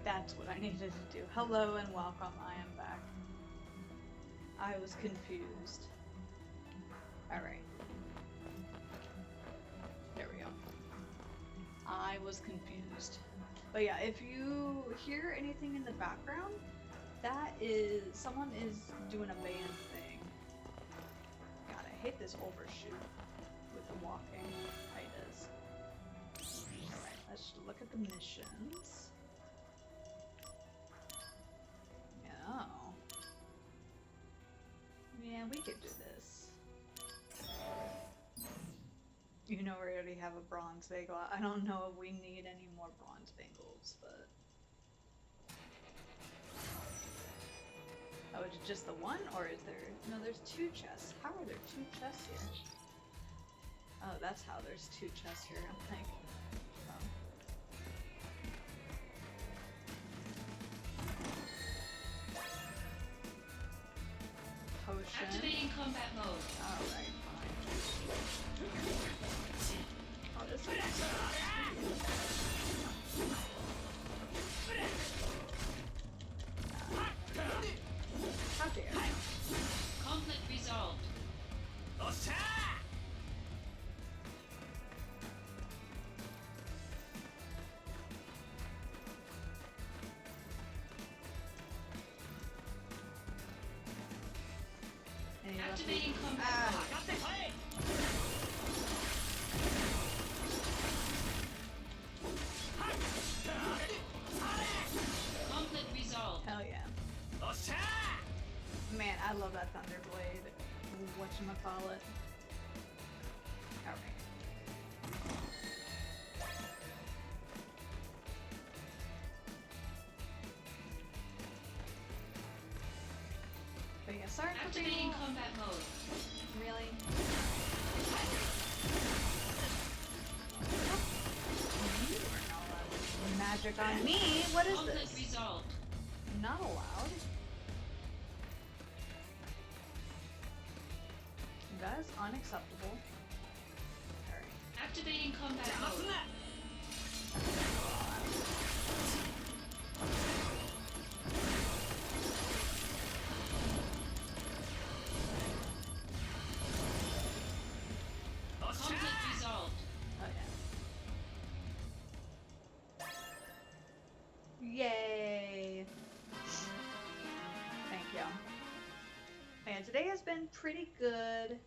that's what I needed to do. Hello and welcome, I am back. I was confused. Alright. There we go. I was confused. But yeah, if you hear anything in the background, that is, someone is doing a band thing. God, I hate this overshoot with the walking. It is. Alright, let's look at the missions. Oh. Yeah, we could do this. You know, we already have a bronze bagel. I don't know if we need any more bronze bagels, but... Oh, is it just the one, or is there... No, there's two chests. How are there two chests here? Oh, that's how there's two chests here. I'm like... Oh. Potion. Activating combat mode. Alright, fine. Oh, this is... How dare you? Conflict resolved. Activating combat mode. Conflict resolved. Hell yeah. Man, I love that Thunder Blade. Whatchamacallit. Alright. But yeah, sorry for being... Activating combat mode. Really? You are not allowed to use magic on me! What is Conflict this? resolved. Not allowed. That is unacceptable. Alright. Activating combat mode. Conflict resolved. Oh yeah. Yay! Thank you. And today has been pretty good,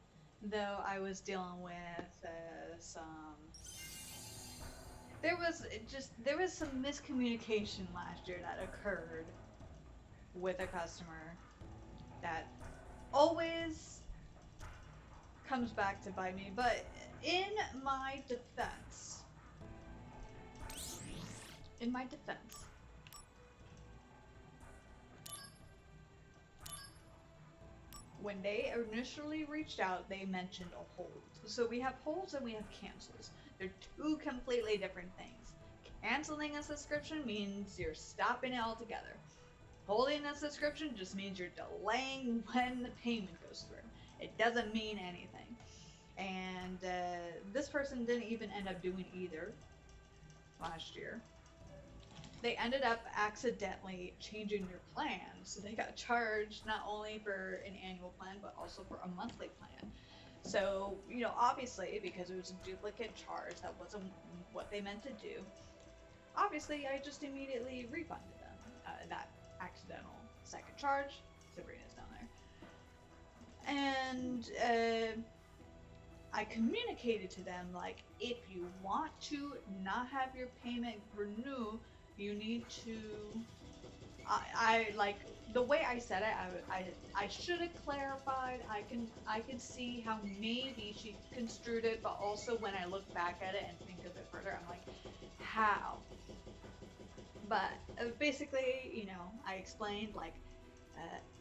though I was dealing with some... There was some miscommunication last year that occurred with a customer that always comes back to bite me, but in my defense, when they initially reached out, they mentioned a hold. So we have holds and we have cancels. They're two completely different things. Canceling a subscription means you're stopping it altogether. Holding a subscription just means you're delaying when the payment goes through. It doesn't mean anything. And this person didn't even end up doing either last year. They ended up accidentally changing their plan, so they got charged not only for an annual plan but also for a monthly plan. So, you know, obviously, because it was a duplicate charge, that wasn't what they meant to do. Obviously, I just immediately refunded them that accidental second charge. Sabrina's down there. And I communicated to them, like, if you want to not have your payment renew, you need to... I like, the way I said it, I should have clarified. I can see how maybe she construed it, but also when I look back at it and think of it further, I'm like, how? But basically, you know, I explained, like,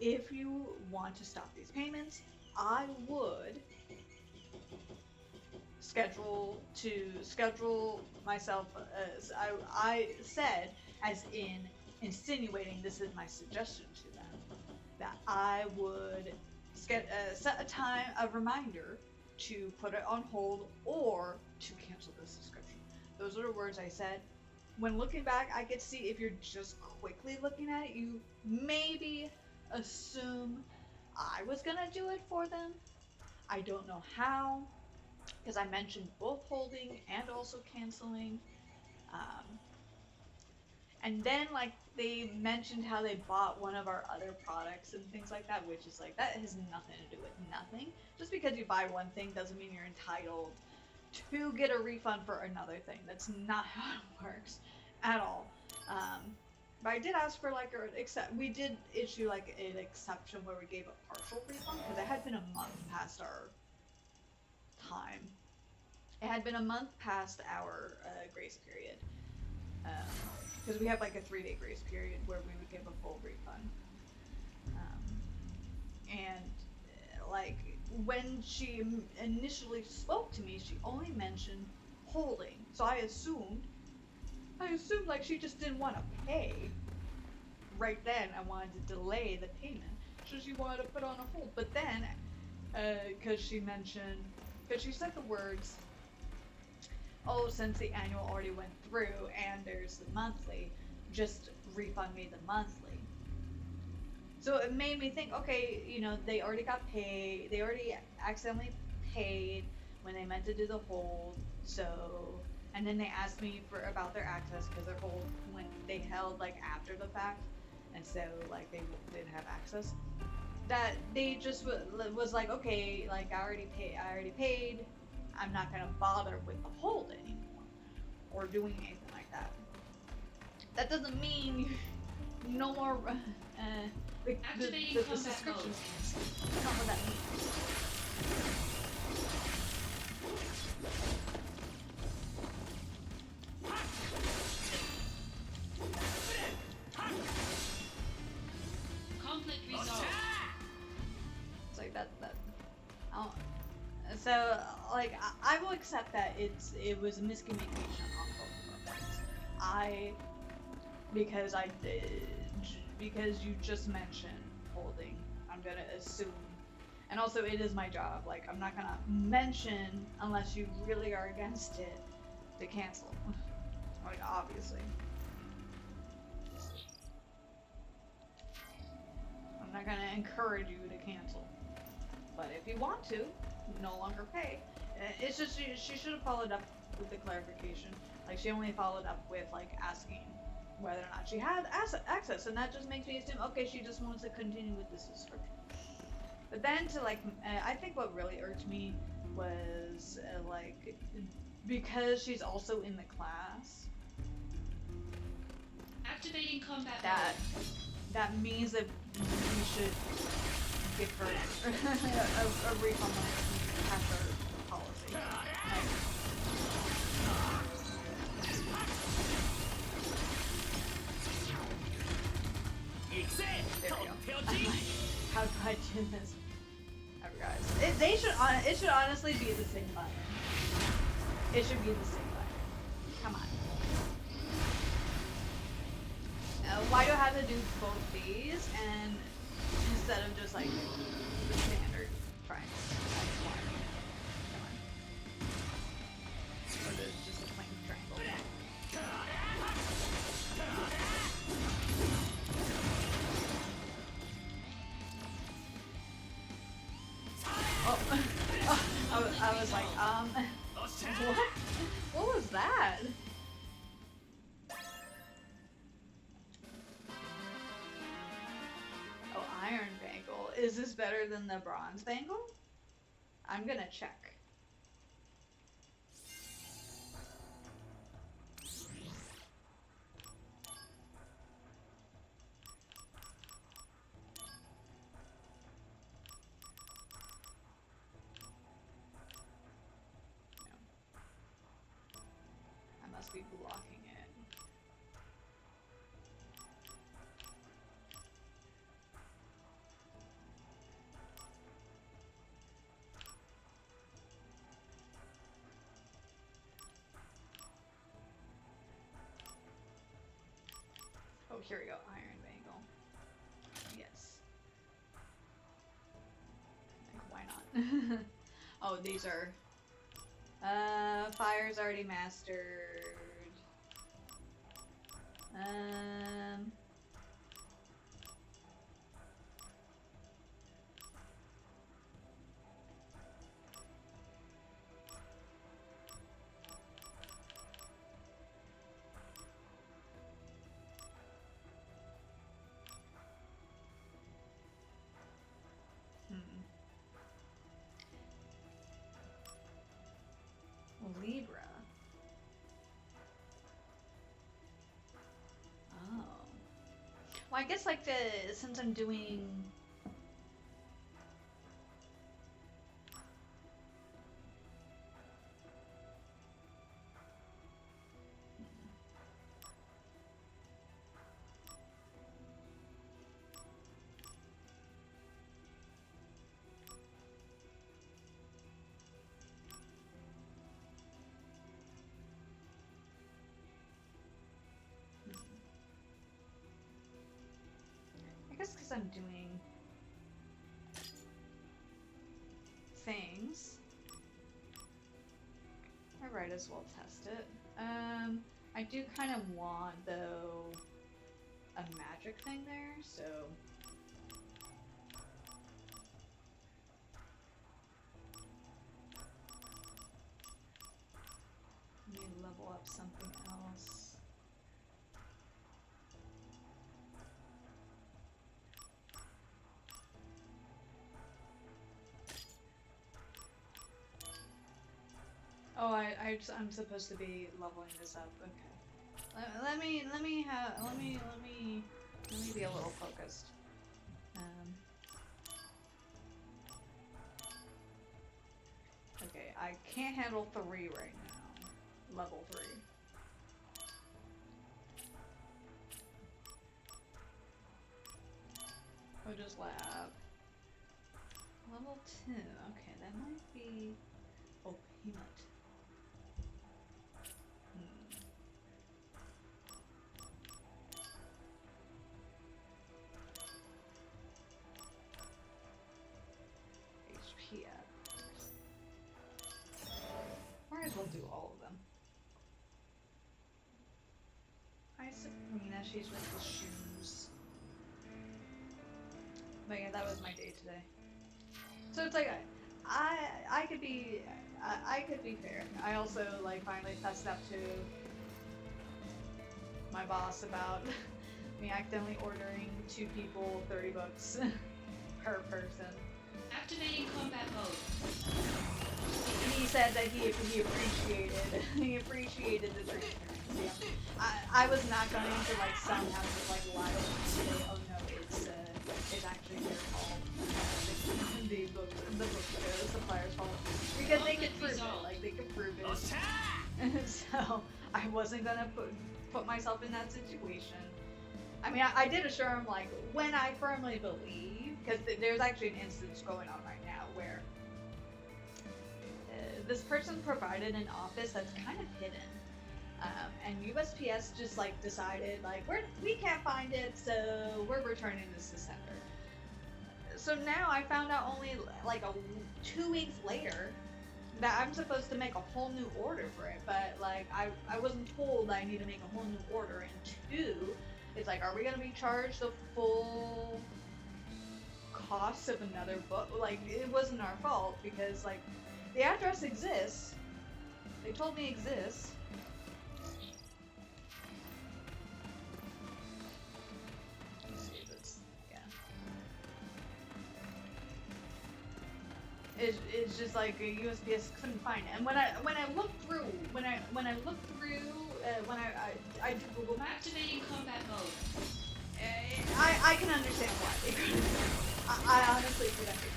if you want to stop these payments, I would schedule myself, as I said, as in insinuating this is my suggestion to them, that I would set a reminder to put it on hold or to cancel the subscription. Those are the words I said. when looking back, I could see if you're just quickly looking at it, you maybe assume I was gonna do it for them. I don't know how, because I mentioned both holding and also canceling. Um, and then like they mentioned how they bought one of our other products and things like that, which is like that has nothing to do with nothing. Just because you buy one thing doesn't mean you're entitled to get a refund for another thing. That's not how it works at all. But I did ask for like we did issue like an exception where we gave a partial refund because it had been a month past our time. It had been a month past our grace period. Because we have like a 3-day grace period where we would give a full refund. And like when she initially spoke to me, she only mentioned holding. So I assumed like she just didn't want to pay right then. I wanted to delay the payment, so she wanted to put on a hold. But then, because she said the words, "Oh, since the annual already went through and there's the monthly, just refund me the monthly." So it made me think, okay, they already got paid. They already accidentally paid when they meant to do the hold. So, and then they asked me about their access because their hold when they held like after the fact, and so like they didn't have access. That they just was like, okay, like I already paid. I'm not gonna bother with the hold anymore or doing anything like that. That doesn't mean no more. The subscriptions. That's not what that means. Conflict resolved. It's like that. So like I will accept that it was a miscommunication on both of our parts. Because you just mentioned holding, I'm gonna assume, and also it is my job. Like I'm not gonna mention unless you really are against it to cancel. Like obviously, I'm not gonna encourage you to cancel. But if you want to, no longer pay. It's just she should have followed up with the clarification. Like she only followed up with like asking whether or not she had access, and that just makes me assume, okay, she just wants to continue with the subscription. But then to like, I think what really irked me was like, because she's also in the class. Activating combat That means that we should give her a refund when past our policy. There we go. How do I do this? Alright, guys. It should honestly be the same button. It should be the same button. Come on. Why do I have to do both these and instead of just like the standard triangle? Come on. Or just a plain triangle. I was like, what? What was that? Oh, Iron Bangle. Is this better than the Bronze Bangle? I'm gonna check. I must be blocking it. Oh, here we go. Iron Bangle. Yes. Like, why not? Oh, these are... Fire's already mastered. Um. Libra. Oh. Well, I guess like since I'm doing. I guess because I'm doing things, I might as well test it. I do kind of want though a magic thing there, so let me level up something else. Oh, I'm supposed to be leveling this up. Okay. Let me be a little focused. Okay, I can't handle 3 right now. Level 3. Oja's lab. Level 2. Okay, that might be. Oh, peanut. HP up. Might as well do all of them. I Sabrina, she's with the shoes. But yeah, that was my day today. So it's like I could be fair. I also like finally fessed up to my boss about me accidentally ordering 2 people 30 books per person. Activating combat mode. He said that he appreciated the transparency. I was not going to like somehow just like lie and say, oh no, it's actually their fault. The supplier's fault, because they could prove it. Like they could prove it. So I wasn't gonna put myself in that situation. I mean, I did assure him like when I firmly believe, because there's actually an instance going on right now where this person provided an office that's kind of hidden. And USPS just like decided like we can't find it, so we're returning this to sender. So now I found out only like 2 weeks later that I'm supposed to make a whole new order for it, but like I wasn't told I need to make a whole new order. And 2, it's like, are we gonna be charged the full cost of another book? Like it wasn't our fault because like the address exists. They told me exists. It's just like USPS couldn't find it, and when I looked through when I did Google Maps. Activating combat mode. I can understand why they couldn't. I honestly could understand.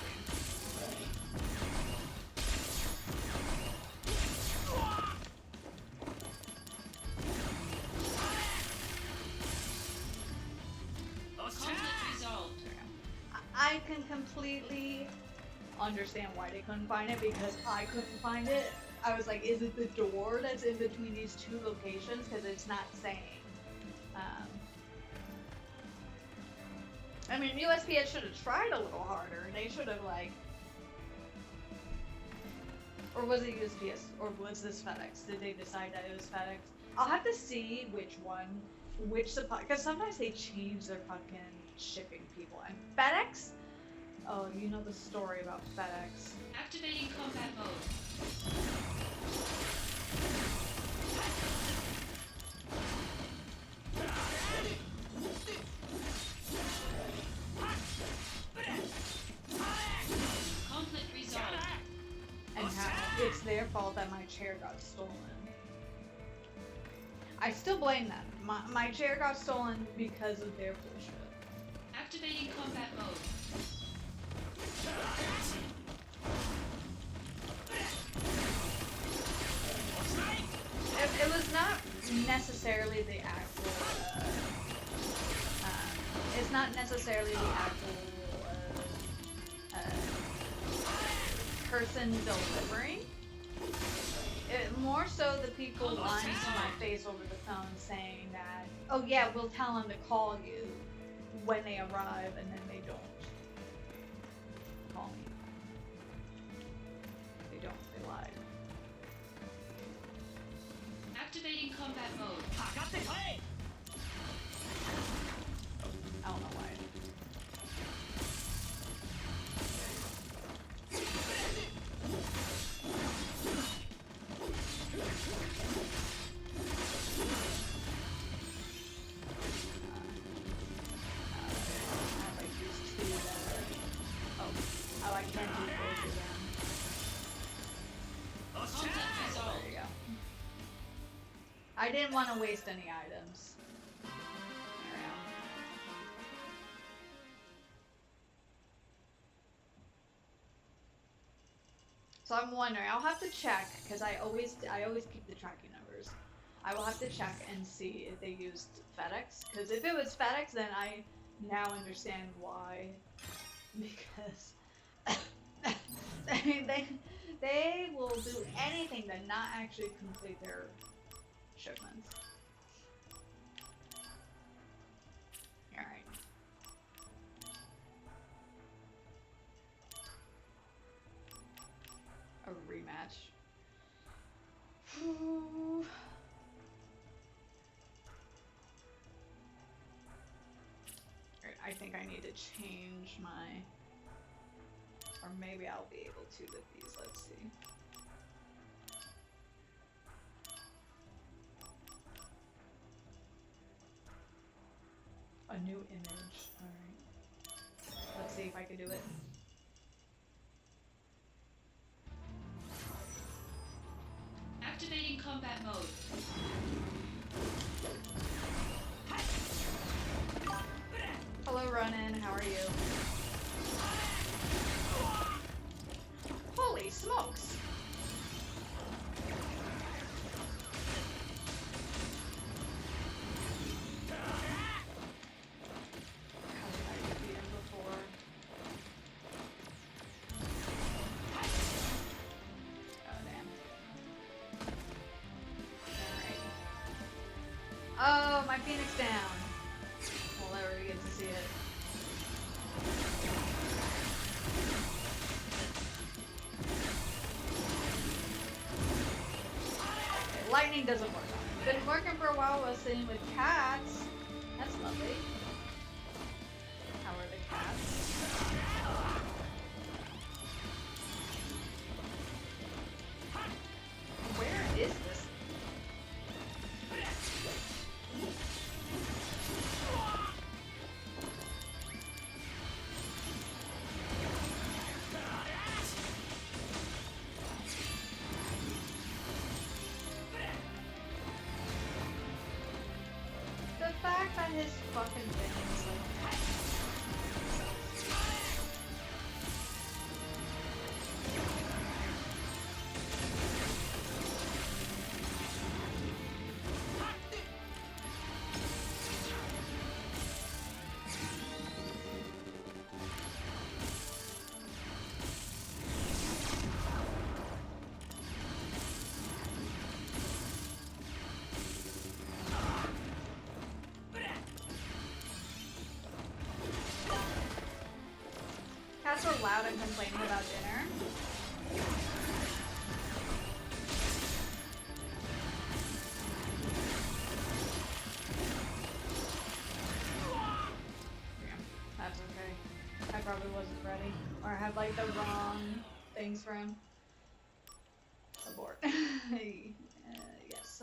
Conflict resolved. I can completely understand why they couldn't find it, because I couldn't find it. I was like, is it the door that's in between these 2 locations? Because it's not saying. I mean, USPS should have tried a little harder. They should have like, or was it USPS, or was this FedEx? Did they decide that it was FedEx? I'll have to see which one which supply, because sometimes they change their fucking shipping people. And FedEx, oh, you know the story about FedEx. Activating combat mode. Conflict resolved. And how it's their fault that my chair got stolen. I still blame them. My chair got stolen because of their bullshit. Activating combat mode. It was not necessarily the actual. It's not necessarily the actual person delivering. More so the people lying to my face over the phone saying that, oh yeah, we'll tell them to call you when they arrive, and then they don't call me. They don't. They lied. Activating combat mode. I don't know why. I didn't want to waste any items. There we go. So I'm wondering, I'll have to check, because I always keep the tracking numbers. I will have to check and see if they used FedEx, because if it was FedEx, then I now understand why. Because I mean, they will do anything to not actually complete their shipments. Alright. A rematch. Alright, I think I need to change my... Or maybe I'll be able to with these, let's see. A new image. Alright. Let's see if I can do it. Activating combat mode. Hello, Ronan. How are you? Holy smokes! Oh, my Phoenix down. We'll never get to see it. Okay, lightning doesn't work on it. Been working for a while while sitting with cats. That's lovely. How are the cats? Where is this? The fact that his fucking thing is like... Cats are loud and complaining about dinner. probably wasn't ready. Or I had like the wrong things for him. Abort. Yes.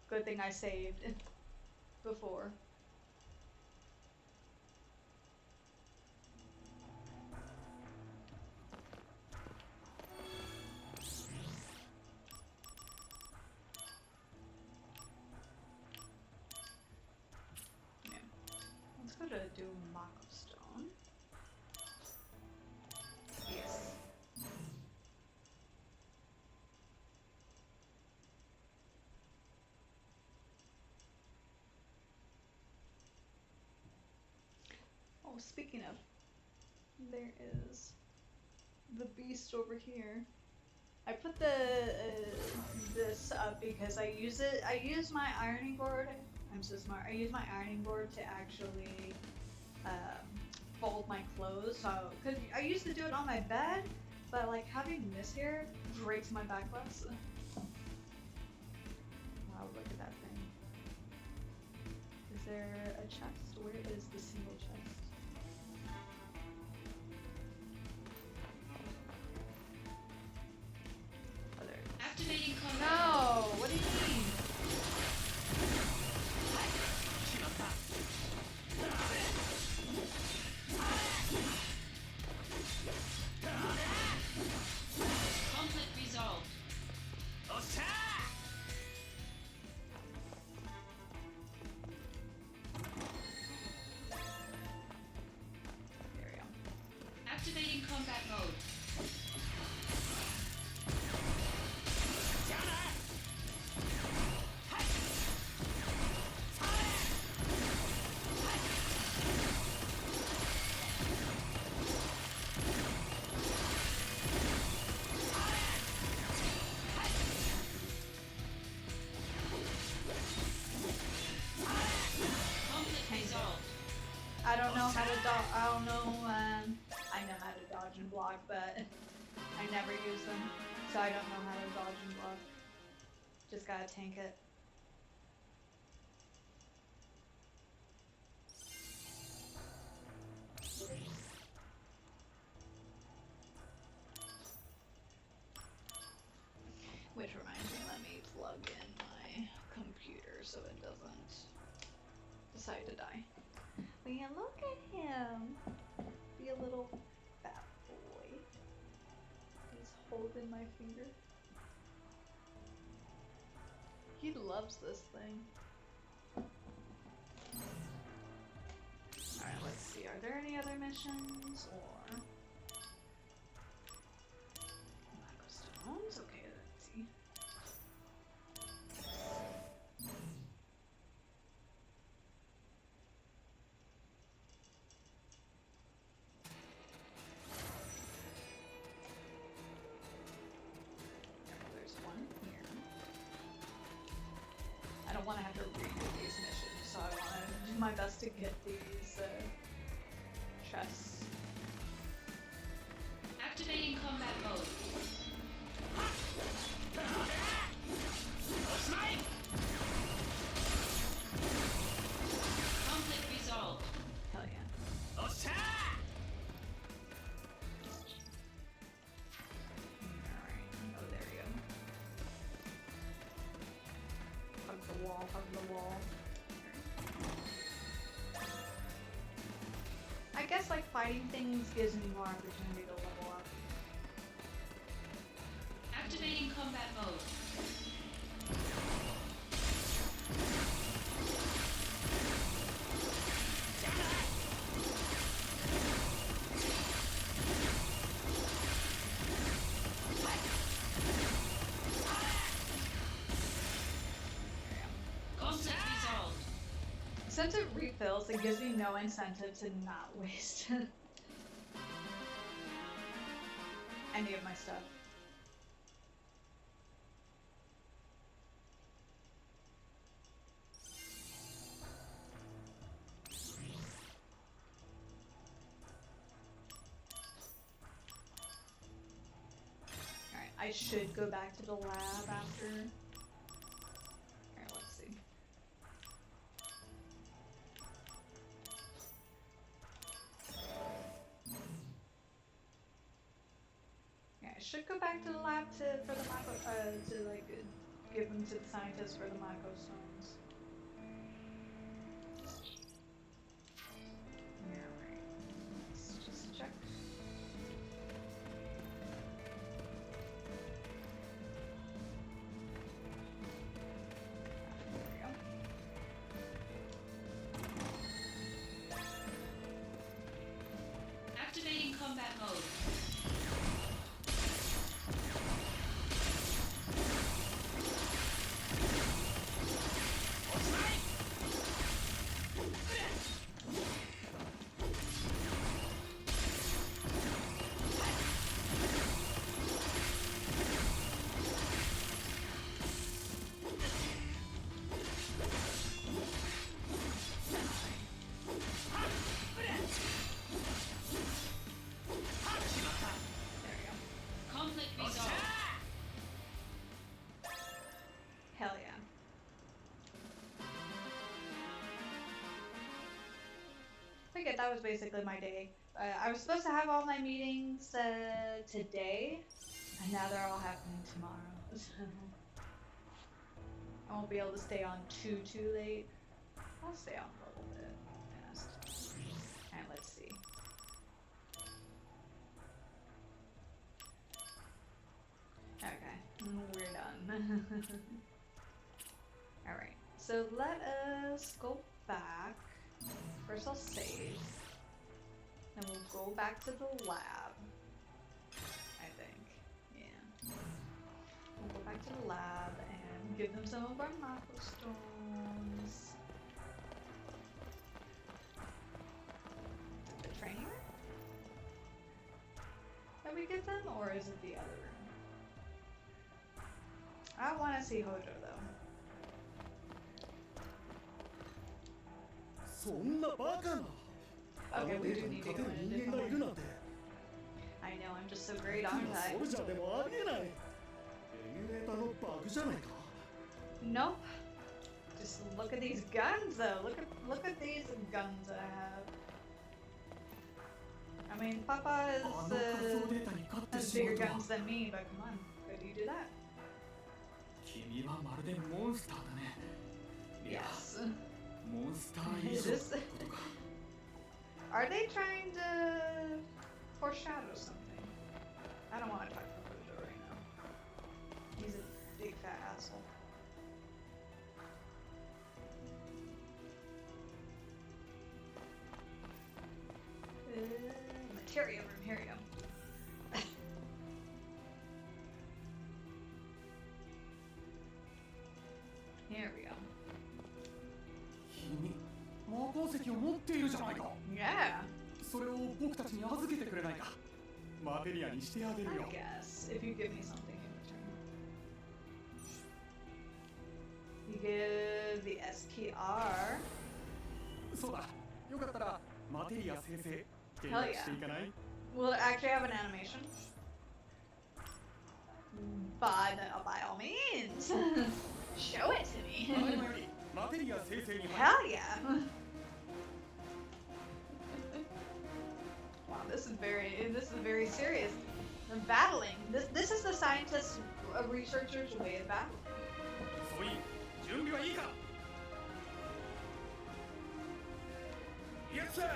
Good thing I saved before. Yeah. Let's go to do Mako Stone. Yes. Oh, speaking of, there is the beast over here. I put this up because I use it. I use my ironing board. I'm so smart. I use my ironing board to actually fold my clothes. So, cause I used to do it on my bed, but like having this here breaks my back less. Wow, look at that thing. Is there a chest? Where is the single chest? Oh, there it is. Activating combat No! What do you mean? conflict resolved. There we go. Activating combat mode. Conflict resolved. I don't know how to dodge. I don't know. I know how to dodge and block, but I never use them, so I don't know how to dodge and block. Just gotta tank it. Which reminds me, let me plug in my computer so it doesn't decide to die. But yeah, look at him. Be a little fat boy. He's holding my finger. He loves this thing. Alright, let's see. Are there any other missions or Mako Stones? Okay, let's see. There's one here. I don't want to have to redo these missions, so I want to do my best to get these chests. Activating combat mode. Conflict resolved. Hell yeah. Alright. Oh, there we go. Hug the wall, hug the wall. I guess like fighting things gives me more opportunity to level up. Activating combat mode. Conflict resolved. Since it refills, it gives me no incentive to not waste any of my stuff. Alright, I should go back to the lab after. Alright, let's see. should go back to the lab for the Mako, to like give them to the scientists for the Mako stones. Alright, let's just check. There we go. Activating combat mode. Conflict resolved. Hell yeah. I forget that was basically my day. I was supposed to have all my meetings today, and now they're all happening tomorrow. So I won't be able to stay on too late. I'll stay on a little bit. Yes. And let's see. Okay, we're done. Alright, so let us go back. First I'll save. Then we'll go back to the lab. I think. Yeah. We'll go back to the lab and give them some of our Mako stones. The training room? That we give them, or is it the other room? I want to see Hojo though. そんなバカな。 Okay, we do need to 勝 go てる in a 人間がい different る one. なんて。 I know, I'm just so great, aren't ソ I? ルジャーでもありえない。エミュレーターのバグじゃないか。 Nope. Just look at these guns though. Look at these guns I have. I mean, Papa あの仮想データに勝って has しま bigger うとは。 guns than me, but come on, could you do that? 君はまるでモンスターだね。いや、 Yes. モンスター以上ってことか。 Are they trying to foreshadow something? I don't want to talk to Hojo right now. He's a big fat asshole. Materia room, here we go. Here we go. 君、魔鉱石を持っているじゃないか。 Yeah, それを僕たちに預けてくれないか。マテリアにしてあげる I よ。 guess, if you give me something in return. You give the SPR. そうだ。よかったらマテリア生成見 Hell 学 yeah. していかない？ Will it actually have an animation? By all means. Show it to me. ただいまよりマテリア生成に入る。 Hell yeah. Wow, this is very serious. They're battling. This is the scientists, researchers' way of battling. そういい。準備はいいか。Yes, sir.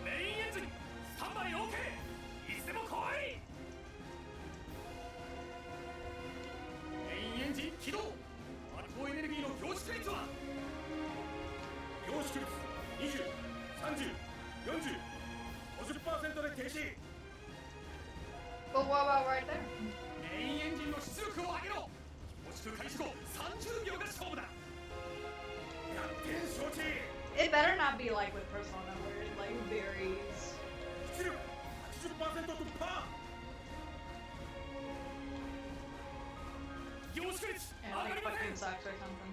メインエンジンスタンバイ OK。いつでも来い。メインエンジン起動。発光エネルギーの凝縮率は凝縮率20、30、40、50%で停止。 But what about right there? メインエンジンの出力を上げろ。凝縮開始後30秒が勝負だ。やってん承知。 It better not be like with Persona where it like varies. 出力 80% 突破。凝縮率 And 上が like りませ fucking ん。 sucks or something.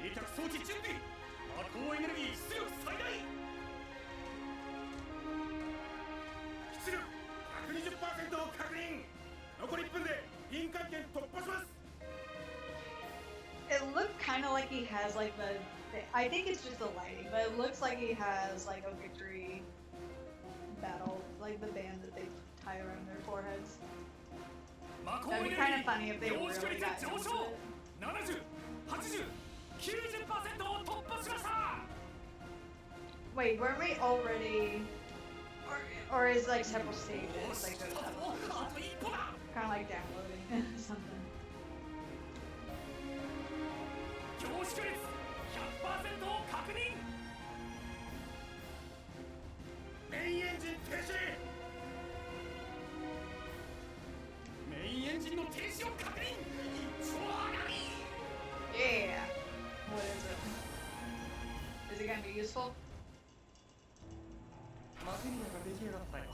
冷却装置準備。発光エネルギー出力最大。出力 120% を確認。残り1分で臨界点突破します。It it looked kind of like he has like the. I think it's just the lighting, but it looks like he has like a victory battle, like the band that they tie around their foreheads. That'd be kind of funny if they really got into it. 70、80、90% を突破しました。 Wait, weren't we already? Or is like several stages, like there's several kind of like downloading something. 凝縮率 100% を確認。メインエンジン停止。メインエンジンの停止を確認。一丁上がり。 Yeah. What is it? Is it gonna be useful? マテリアが出来上がったよ。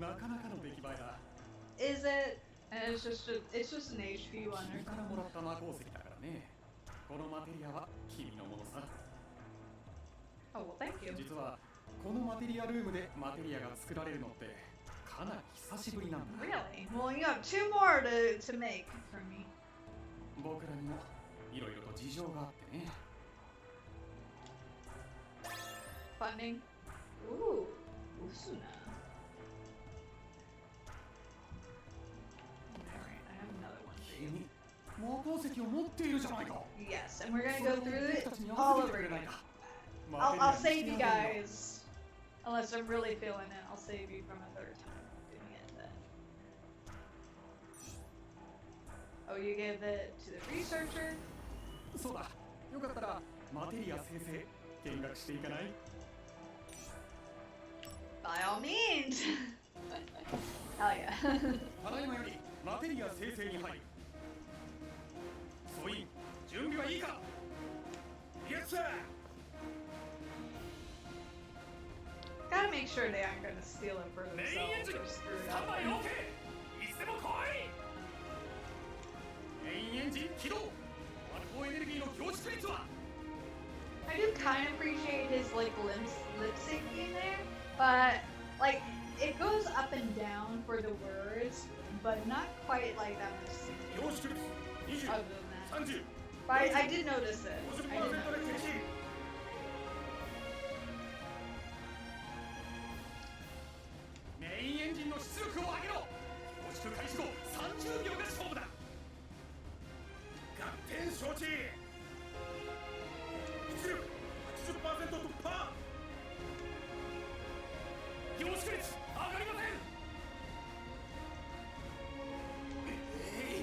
なかなかの出来栄えだ。 Is it? And it's just an HP one or 君からもら something. った魔鉱石だからね。このマテリアは君のものさ。 Oh well, thank you. 実はこのマテリアルームでマテリアが作られるのってかなり久しぶりなんだ。 Really? Well, you have 2 more to make for me. 僕らにもいろいろと事情があってね。 Funding. Ooh, Usuna. Alright, I have another one for you. 君、魔鉱石を持っているじゃないか。 Yes, and we're gonna go through it all over again. I'll save you guys. Unless I'm really feeling it, I'll save you from a third time doing it then. Oh, you gave it to the researcher? そうだ。よかったらマテリア生成見学していかない？ By all means. Hell yeah. ただいまよりマテリア生成に入る。総員、準備はいいか？ Yes, sir. Gotta make sure they aren't gonna steal it for メインエン themselves ジン or screw ス it タンバイ up. OK。いつでも来い。メインエンジン起動。アルコエネルギーの凝縮率は？ I do kind of appreciate his like lip syncing there, but like it goes up and down for the words, but not quite like that much syncing. 凝縮率 Other than that, 20、30、 but I did notice it. I did 50% で notice 停 it. 止。メインエンジンの出力を上げろ。凝縮開始後30秒が勝負だ。合点承知。出力 80% 突破。凝縮率上がりません。 Do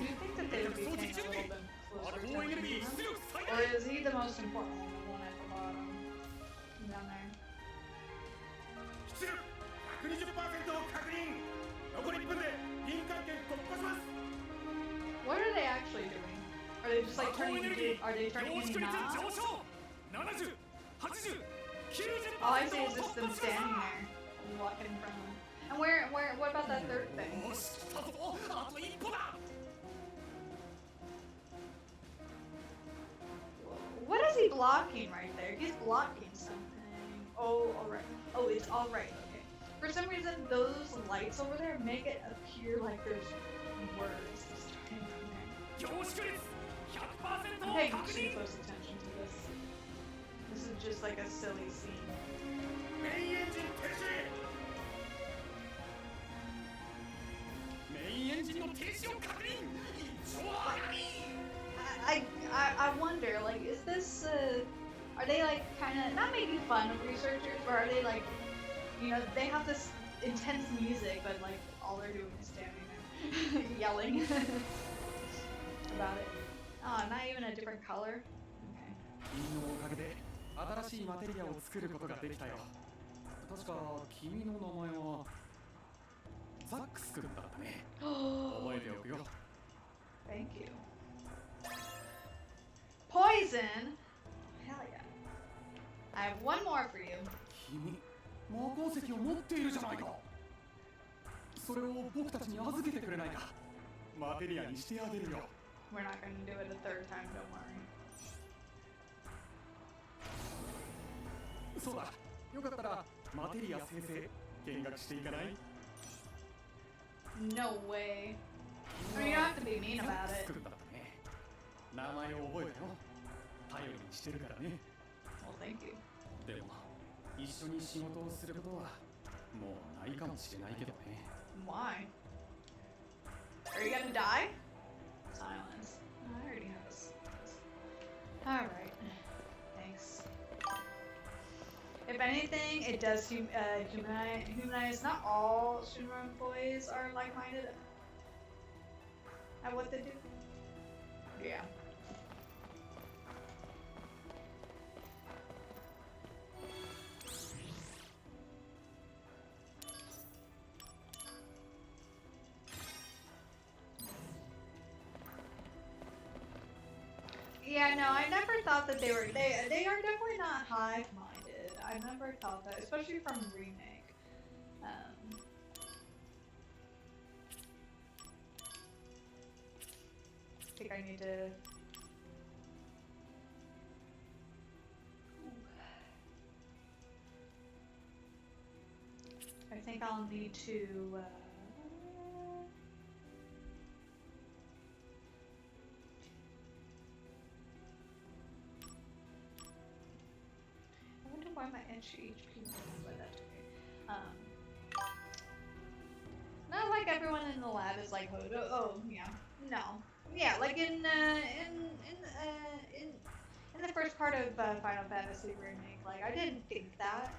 you think that they would be paying a little bit アル closer コエネルギー attention 出 to 力 him? 最 Or 大。 is he the most important one, the one at the bottom? Down there. 出力 120% を確認。残り1分で臨界点突破します。 What are they actually doing? Are they just like アルコ turning エネルギ into, are they ー turning 凝 into 縮率 knobs? 上昇。70、80、90% All I see is を just 突 them 破しま standing した there, walking in front of him. And what about that third thing? よし、来たぞ。あと一歩だ。 What is he blocking right there? He's blocking something. Oh, alright. Oh, it's alright. Okay. For some reason, those lights over there make it appear like there's words starting from there. 凝縮率 100% I'm を paying 確 too 認。 close attention to this. This is just like a silly scene. メインエンジン停止。メインエンジンの停止を確認。一丁上がり。 I wonder, like, is this, are they like kind of, not making fun of researchers, but are they like, you know, they have this intense music, but like, all they're doing is standing there, yelling about it. Oh, not even a different color? Okay. 君のおかげで新しいマテリアを作ることができたよ。確か君の名前はザックス君だったね。覚えておくよ。 Thank you. Poison? Hell yeah. I have one more for you. 君、魔鉱石を持っているじゃないか。それを僕たちに預けてくれないか。マテリアにしてあげるよ。 We're not gonna do it a third time, don't worry. そうだ。よかったらマテリア生成見学していかない？ No way. I mean, you don't have to be mean about it. 作るんだったね。名前を覚えたよ。頼りにしてるからね。 Well, thank you. でも一緒に仕事をすることはもうないかもしれないけどね。 Why? Are you gonna die? Silence. I already have this. Alright. Thanks. If anything, it does humanize. Not all Shinra employees are like-minded at what they do. Yeah. Yeah, no, I never thought that they are definitely not hive-minded. I never thought that, especially from remake. I think I need to. I think I'll need to. I wonder why my entry HP went up by that to me. Not like everyone in the lab is like, oh yeah, no, yeah, like in the first part of Final Fantasy remake, like I didn't think that.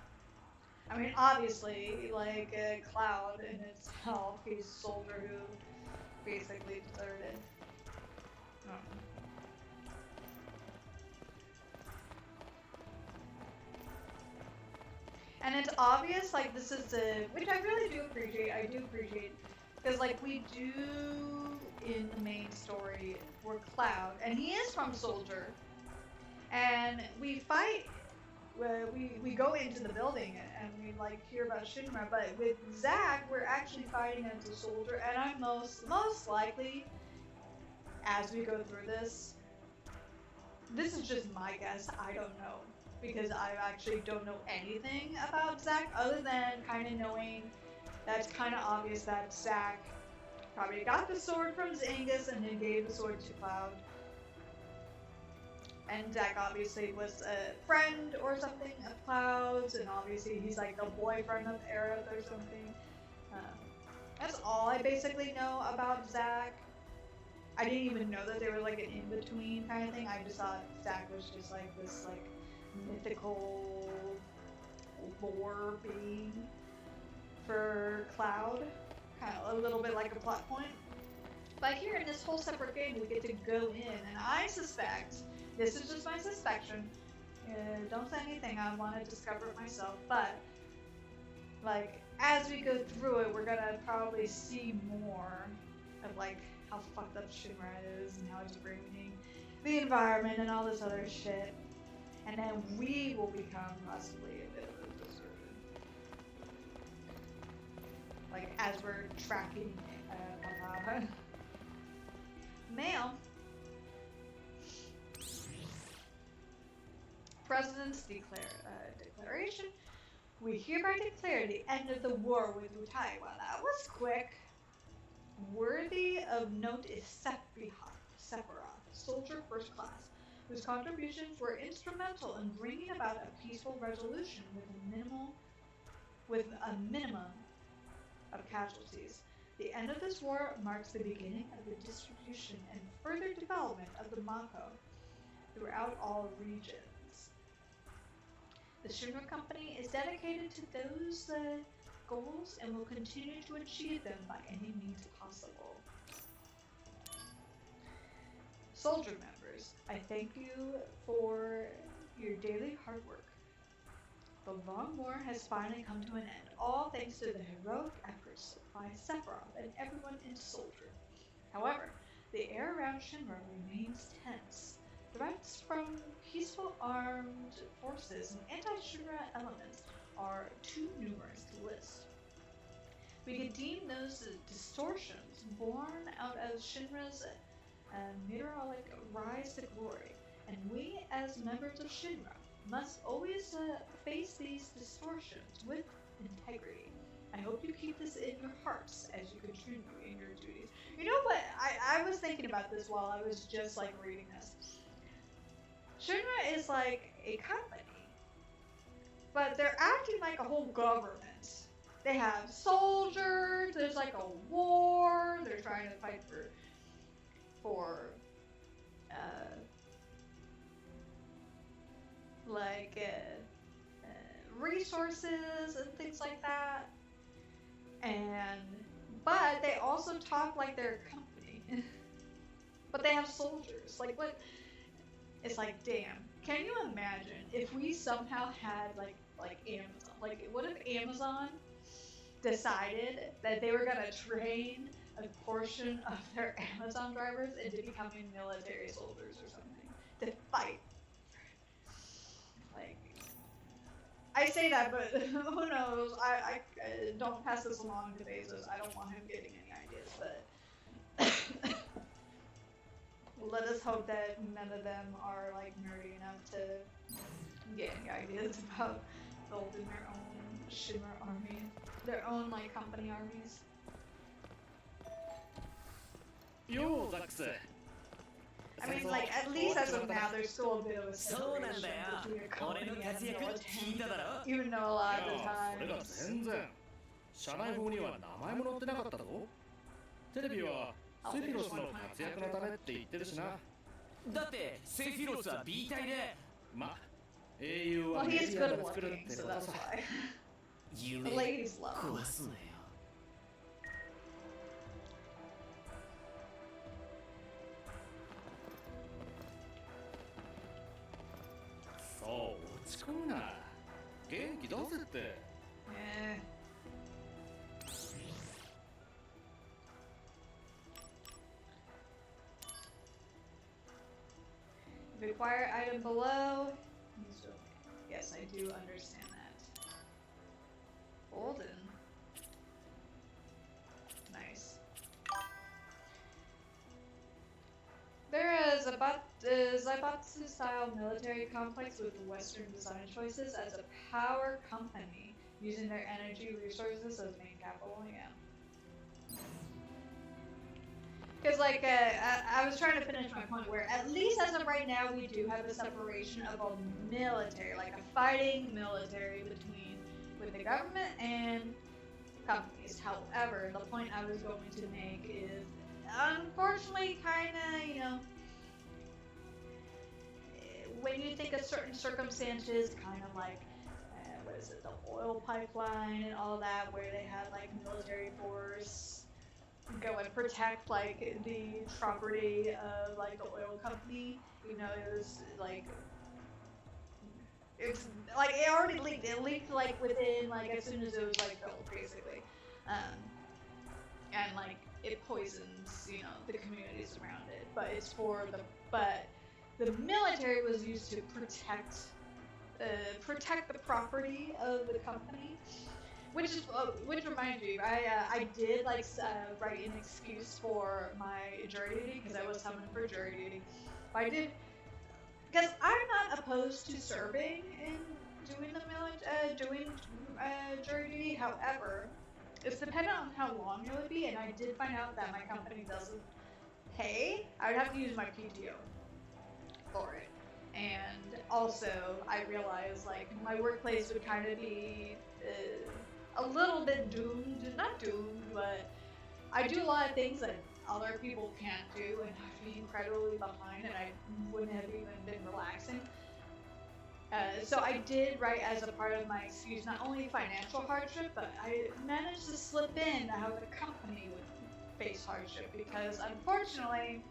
I mean, obviously, like Cloud in itself, he's a soldier who basically deserted. And it's obvious, like, this is which I really do appreciate. I do appreciate, because like we do in the main story for Cloud, and he is from Soldier, and we fight. We go into the building and we like hear about Shinra, but with Zack, we're actually fighting as a soldier, and I'm most likely, as we go through this is just my guess. I don't know, because I actually don't know anything about Zack other than kind of knowing that's kind of obvious that Zack probably got the sword from Zangus and then gave the sword to Cloud. And Zack obviously was a friend or something of Cloud's, and obviously he's like the boyfriend of Aerith or something. That's all I basically know about Zack. I didn't even know that they were like an in-between kind of thing. I just thought Zack was just like this like mythical lore being for Cloud. Kind of a little bit like a plot point. But here in this whole separate game, we get to go in, and I suspect, this is just my suspicion, don't say anything, I want to discover it myself, but like as we go through it, we're gonna probably see more of like how fucked up Shinra is and how it's ruining the environment and all this other shit, and then we will become possibly a bit of a deserted, like as we're tracking mail. President's declaration. We hereby declare the end of the war with Wutai. Well, that was quick. Worthy of note is Sephiroth, soldier first class, whose contributions were instrumental in bringing about a peaceful resolution with a minimum of casualties. The end of this war marks the beginning of the distribution and further development of the Mako throughout all regions. The Shinra Company is dedicated to those goals and will continue to achieve them by any means possible. Soldier members, I thank you for your daily hard work. The long war has finally come to an end, all thanks to the heroic efforts by Sephiroth and everyone in Soldier. However, the air around Shinra remains tense. Threats from peaceful armed forces and anti-Shinra elements are too numerous to list. We could deem those distortions born out of Shinra's meteoric rise to glory, and we as members of Shinra must always face these distortions with integrity, I hope you keep this in your hearts as you continue in your duties. You know what? I was thinking about this while I was just like reading this. Shinra is like a company, but they're acting like a whole government. They have soldiers. There's like a war. They're trying to fight for resources and things like that. But they also talk like they're a company. But they have soldiers. Like what? It's like, damn. Can you imagine if we somehow had like Amazon? Like, what if Amazon decided that they were gonna train a portion of their Amazon drivers into becoming military soldiers or something to fight? Like, I say that, but who knows? I don't pass this along to Bezos. I don't want him getting any ideas, but let us hope that none of them are like nerdy enough to get any ideas about building their own Shimmer army, their own like company armies. Yo, Zax. I mean, like, at least as of now, there's still a bit of a separation between a 俺 company の and 活躍聞いただろ military, even though a lot of the それが times. 全然社内法には名前も載ってなかったぞ。テレビはセフィロスの活躍のためって言ってるしな。だってセフィロスは B 隊でま、英雄 Well, は he メ is ディア good が作るっ looking, て so こと that's さ。 why. 夢 The ladies love him. 壊すなよそう落ち込むな。元気出せって。Eh. Require item below. Yes, I do understand that. Golden. Nice. There is a Zaibatsu-style military complex with Western design choices as a power company, using their energy resources as main capital. Yeah. Because, like, I was trying to finish my point where, at least as of right now, we do have a separation of a military, like a fighting military with the government and companies. However, the point I was going to make is, unfortunately, kind of, you know, when you think of certain circumstances, kind of like, what is it, the oil pipeline and all that, where they had, like, military force go and protect like the property of like the oil company. You know, it was like it already leaked. It leaked like within like as soon as it was like built, basically, and like it poisons the communities around it. But the military was used to protect the property of the company. Which reminds me, I did like write an excuse for my jury duty because I was summoned for jury duty. But I did because I'm not opposed to serving and doing jury duty. However, it's dependent on how long it would be, and I did find out that my company doesn't pay. I would have to use my PTO for it, and also I realized like my workplace would kind of be. A little bit doomed, not doomed, but I do a lot of things that other people can't do, and I'd be incredibly behind, and I wouldn't have even been relaxing. So I did write as a part of my excuse not only financial hardship, but I managed to slip in how the company would face hardship because unfortunately,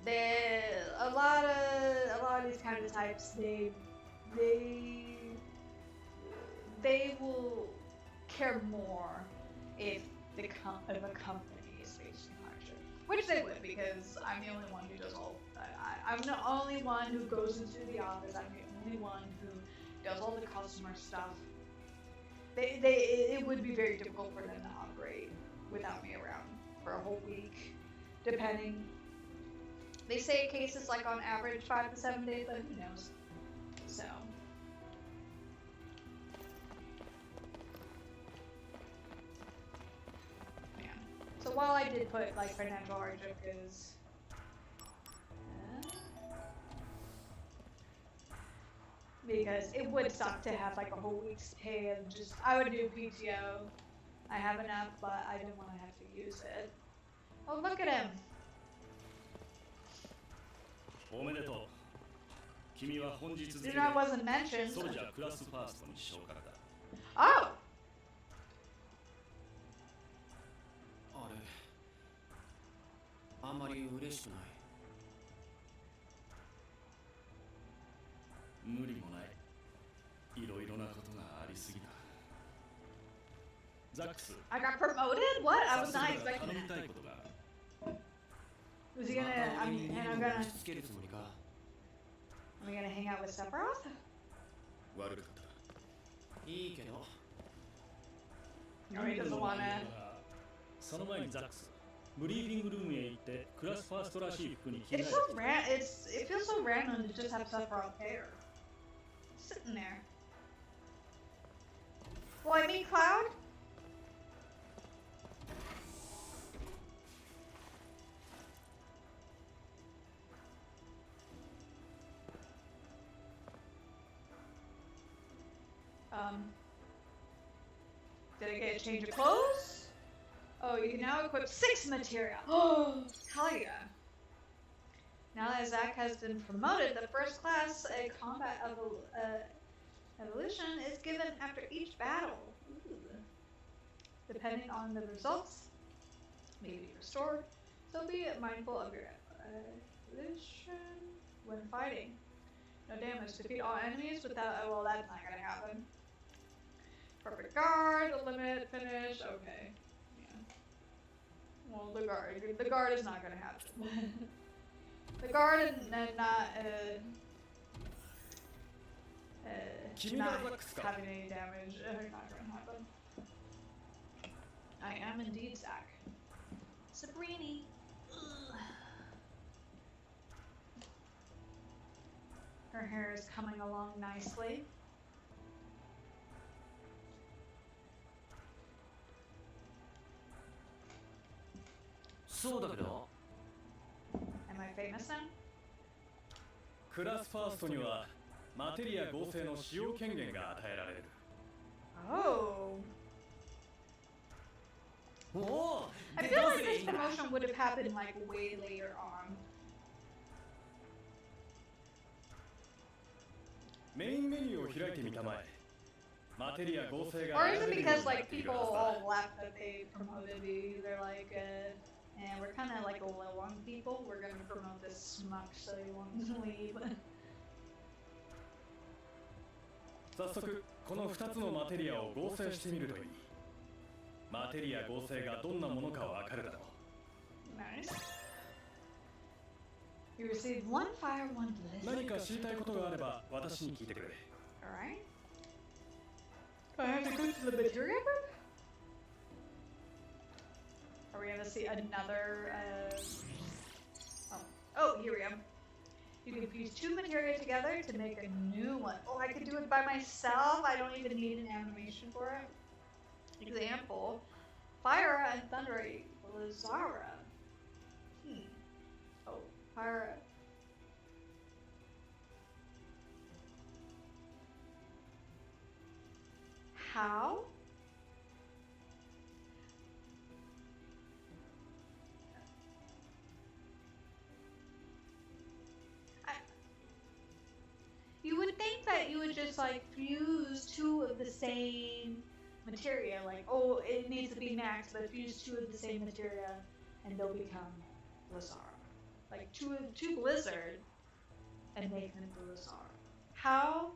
a lot of these kind of types they will care more if a company is facing hardship, which they would because I'm the only one who does all. I'm the only one who goes into the office. I'm the only one who does all the customer stuff. It would be very difficult for them to operate without me around for a whole week, depending. They say cases like on average 5 to 7 days, but who knows? So. well, I did put like financial hardship because. Because it would suck to have like a whole week's pay and just I would do PTO. I have enough, but I didn't want to have to use it. Oh, look at him. おめでとう。君は本日付 You で know, it wasn't mentioned. ソルジャークラスファーストに昇格だ。 Oh! あれあんまり嬉しくない。無理もない。いろいろなことがありすぎだ。ザックス。 I got promoted? What? I was 早 not 速だが expecting 頼み that. たいことがある。 Was he gonna? また I 俺 mean, に and I'm 任務を gonna. 押し付けるつもりか。Am I gonna hang out with Sephiroth? 悪かった。いいけど。 No, he doesn't wanna. その前にザックス。ブリーフィングルームへ行ってクラスファーストらしい服に着替え It's て so it feels so random to just have Sephiroth there, sitting there. Well, I mean Cloud. Did I get a change of clothes? Oh, you can now equip 6 materia. Oh, hell yeah. Now that Zack has been promoted, the first class combat evolution is given after each battle. Ooh. Depending on the results, may be restored. So be mindful of your evolution when fighting. No damage. Defeat all enemies without. Oh, well, that's not gonna happen. Perfect guard, limit, finish. Okay. Yeah. Well, the guard is not gonna happen. The guard and not having any damage are not gonna happen. I am indeed Zack. Sabrini. Ugh. Her hair is coming along nicely.そうだけど。 Am I famous now? クラスファーストにはマテリア合成の使用権限が与えられる。 Oh. おお。 I feel like this promotion would have happened like way later on. メインメニューを開いてみたまえ。マテリア合成が Or 選 is べ it るよう because になっ like ている people はずだ。 all left that they promoted me? They're like, and we're kind of like a low on people. We're gonna promote this schmuck, so he wants to leave. 早速この2つのマテリアを合成してみるといい。マテリア合成がどんなものかわかるだろう。 Nice. You received 1 fire, 1 blizzard. 何か知りたいことがあれば私に聞いてくれ。 Alright. I have to go to the materia room? Are we gonna see another, Oh, here we go. You can fuse 2 materia together to make a new one. Oh, I could do it by myself? I don't even need an animation for it. Example. Fire and Thunder equal Zara. Oh, Fire. How? You would think that you would just like fuse 2 of the same materia, like, oh, it needs to be max, but fuse 2 of the same materia and they'll become Lazara. Like two Blizzard and make them into Lazara. How?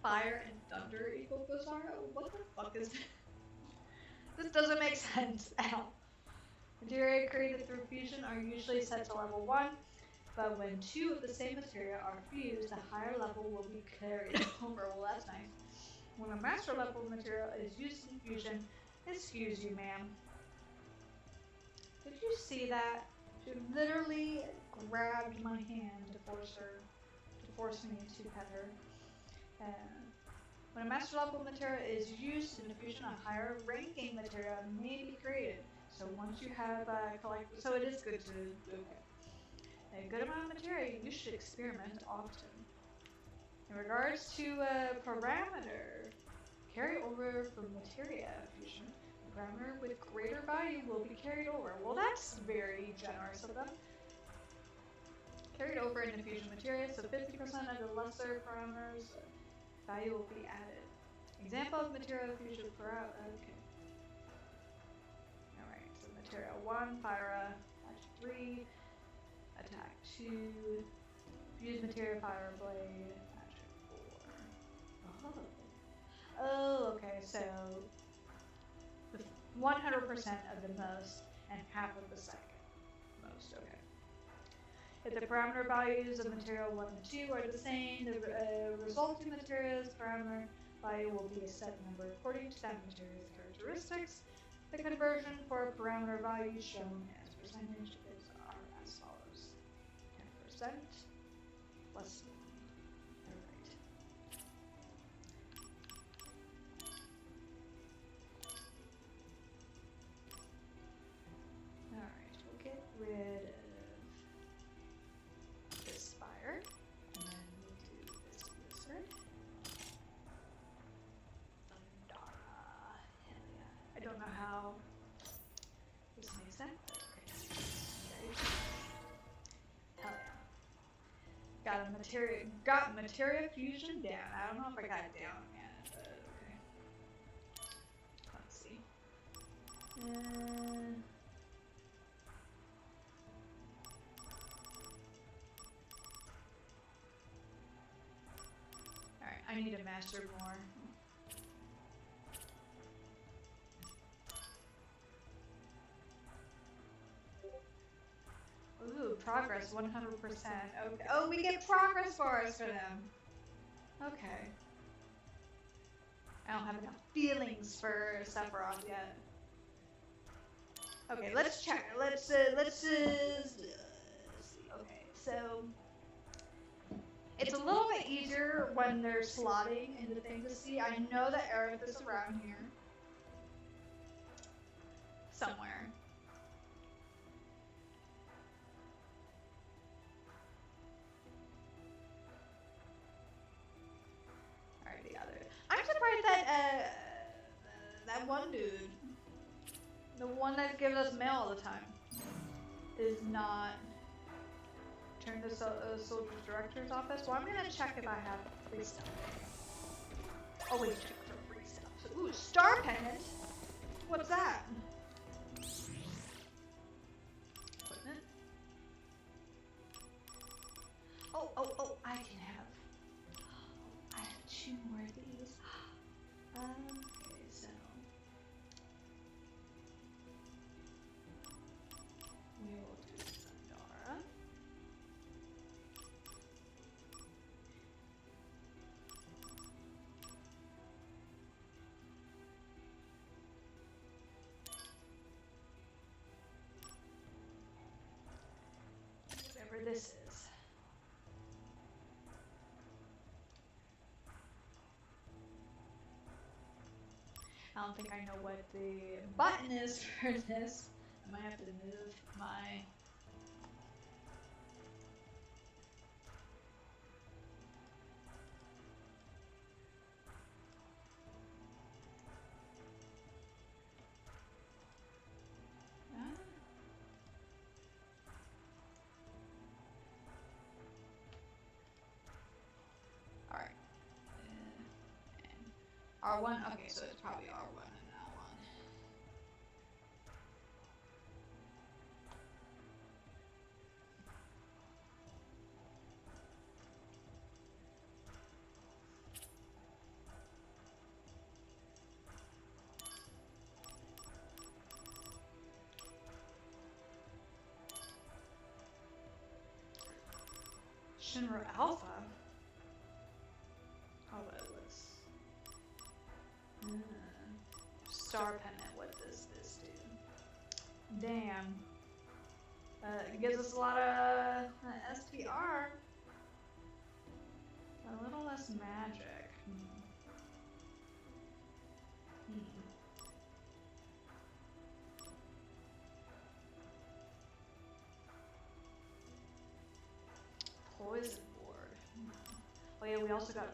Fire and Thunder equal Lazara? What the fuck is this? This doesn't make sense at all. Materia created through fusion are usually set to level 1, but when 2 of the same materia are fused, the higher level will be carried over. Well, that's nice. When a master level material is used in fusion, excuse you, ma'am. Did you see that? She literally grabbed my hand to force me to pet her. When a master level materia is used in diffusion, a higher ranking materia may be created. So once you have collected, so it is good to a good amount of materia. You should experiment often. In regards to parameter, carry over from materia fusion. A parameter with greater value will be carried over. Well, that's very generous of them. Carried over in diffusion materia, so 50% of the lesser parameters value will be added. Example of material fusion per out. Okay. Alright, so material 1, Pyra, magic 3, attack 2, fuse material, fire blade, magic 4. Oh, okay, so 100% of the most and half of the second most, okay. If the parameter values of material 1 and 2 are the same, the resulting material's parameter value will be a set number according to that material's characteristics. The conversion for parameter values shown as percentage is as follows. 10% plus. Alright, we'll get rid of this fire, and then we'll do this wizard. Thundara. Hell yeah. I don't know how this makes sense, but okay. Hell yeah. Got materia fusion down. I don't know if I got it down yet, but okay. Let's see. Alright, I need to master more. Ooh, progress 100%. Okay. Oh, we get progress bars for them. Okay. I don't have enough feelings for Sephiroth yet. Okay, let's check. Let's see. Okay, so it's a little bit easier when they're slotting into things to see. I know that Aerith is around here somewhere. Alright, the other. I'm surprised that that one dude, the one that gives us mail all the time, is not turned to Soldier's Director's office. Well, I'm gonna check if I have free stuff. Always check for free stuff. Ooh, Star Pendant! What's that? Equipment? Oh, I can have. I have 2 more of these. Okay, so. We will do Zandara. Whatever this is. I don't think I know what the button is for this. I might have to move my... Alright. R1? Okay, so it's probably R1 and L1. Shinra Alpha? Oh, but it was... Star Pendant, what does this do? Damn. It gives us a lot of SPR. A little less magic. we also got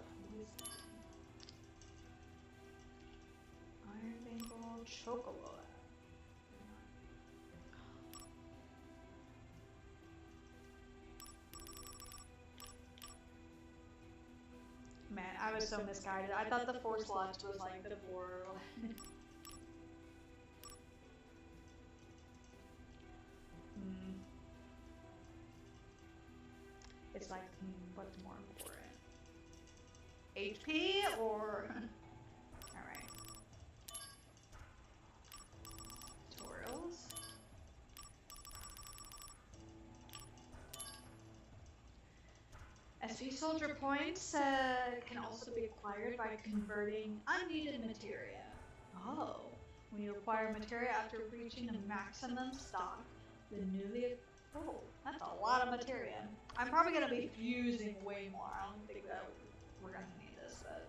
Iron Bangle Chocobo. Man, I was so misguided. I thought the 4 slots was like the 4. It's like, what's more important? HP or... Alright. Tutorials. SP soldier points can also be acquired by converting unneeded materia. Oh. When you acquire materia after reaching a maximum stock, the newly... Oh, that's a lot of materia. I'm probably going to be fusing way more. I don't think that we're going to need this, but...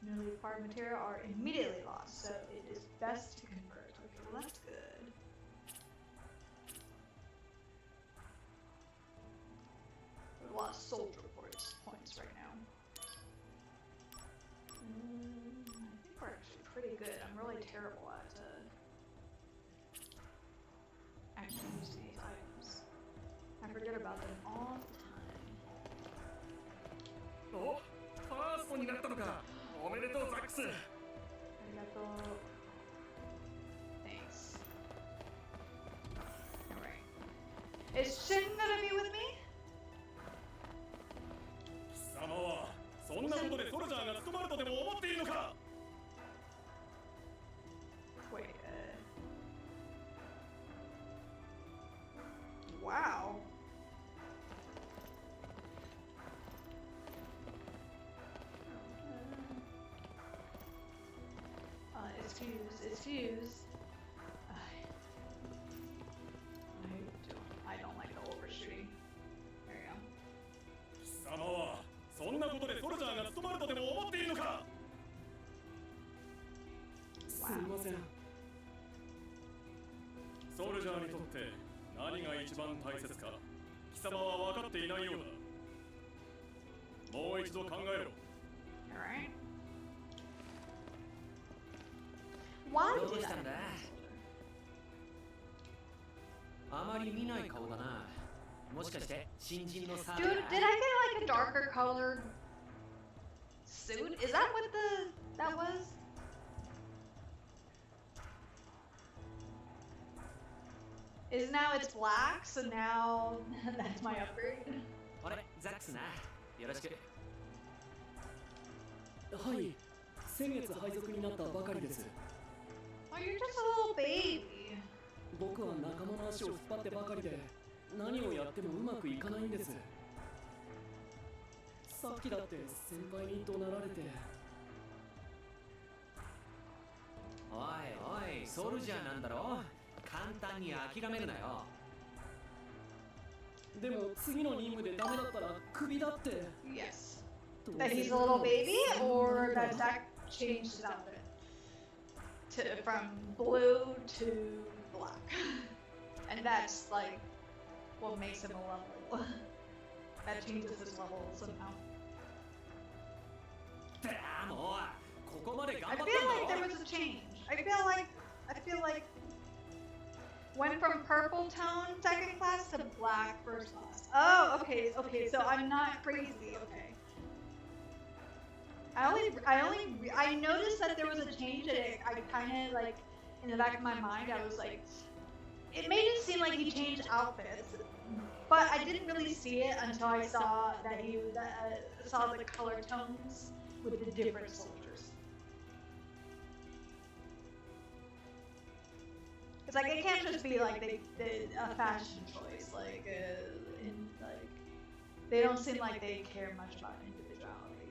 Newly acquired materia are immediately lost, so it is best to convert. Okay, well that's good. A lot of soldier points right now. I think we're actually pretty good. I'm really terrible at actually using these items. I forget about them all the time. お、ファーストになったのか。おめでとうザックス。Arigato. Thanks. Alright. Is Shin gonna be with me? 貴様はそんなことでソルジャーが務まるとでも思っているのか。 Wait, wow. It's fused. I don't like the overshooting. There you go. 貴様はそんなことでソルジャーが務まるとでも思っているのか。すみません。ソルジャーにとって何が一番大切か貴様は分かっていないようだ。もう一度考えろ。 Alright. Why どう did したんだ？ I... あまり見ない顔だな。もしかして新人のサー Dude, did I get like a darker colored suit? Is that what that was? Is now it's black, so now that's my upgrade. あれ、ザックスな。よろしく。はい、先月配属になったばかりです。 Oh, you're just a little baby. 僕は仲間の足を引っ張ってばかりで、何をやってもうまくいかないんです。さっきだって先輩に怒鳴られて。おいおい、ソルジャーなんだろ。簡単に諦めるなよ。でも次の任務でダメだったらクビだって。 Yes. That he's a little baby, or that Zach changed his outfit from blue to black, and that's like what makes him a level. That changes his level somehow. もうここまで頑張 I ったん feel だ like there ろ。 was a change. I feel like went from purple tone second class to black first class. Oh, okay, so I'm not crazy. Okay. I noticed that there was a change, and I kind of like in the back of my mind I was like, it made it seem like he changed outfits, but I didn't really see it until I saw that he saw the color tones with the different soldiers. It's like it can't just be like they did a fashion choice, like they don't seem like they care much about individuality.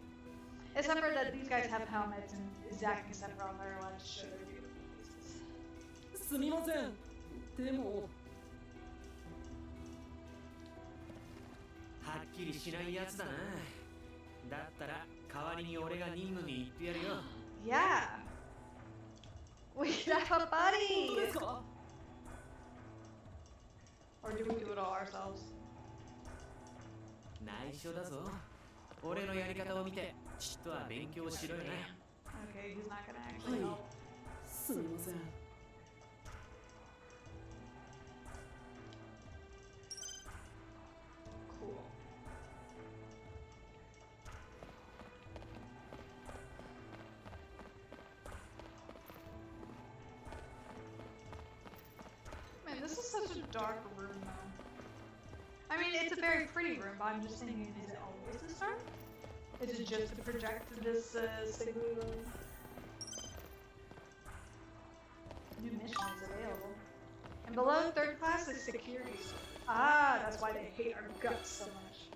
Except for that these guys have helmets and Zack and Sephiroth are allowed to show their beautiful faces. すみません。でもはっきりしないやつだな。だったら代わりに俺が任務に行ってやるよ。Yeah. We should have a 本当です buddy! か？ Or do we do it all ourselves? 内緒だぞ。俺のやり方を見てちっとは勉強しろよな。 Okay, he's not gonna actually Hi. help. すみません。 Cool. Man, this is such a dark room, though. I mean, it's a very pretty room, but I'm just thinking, is it always this dark? Is it just to project this signal? New mission is available. And below third class is security. Ah, that's why they hate our guts so much.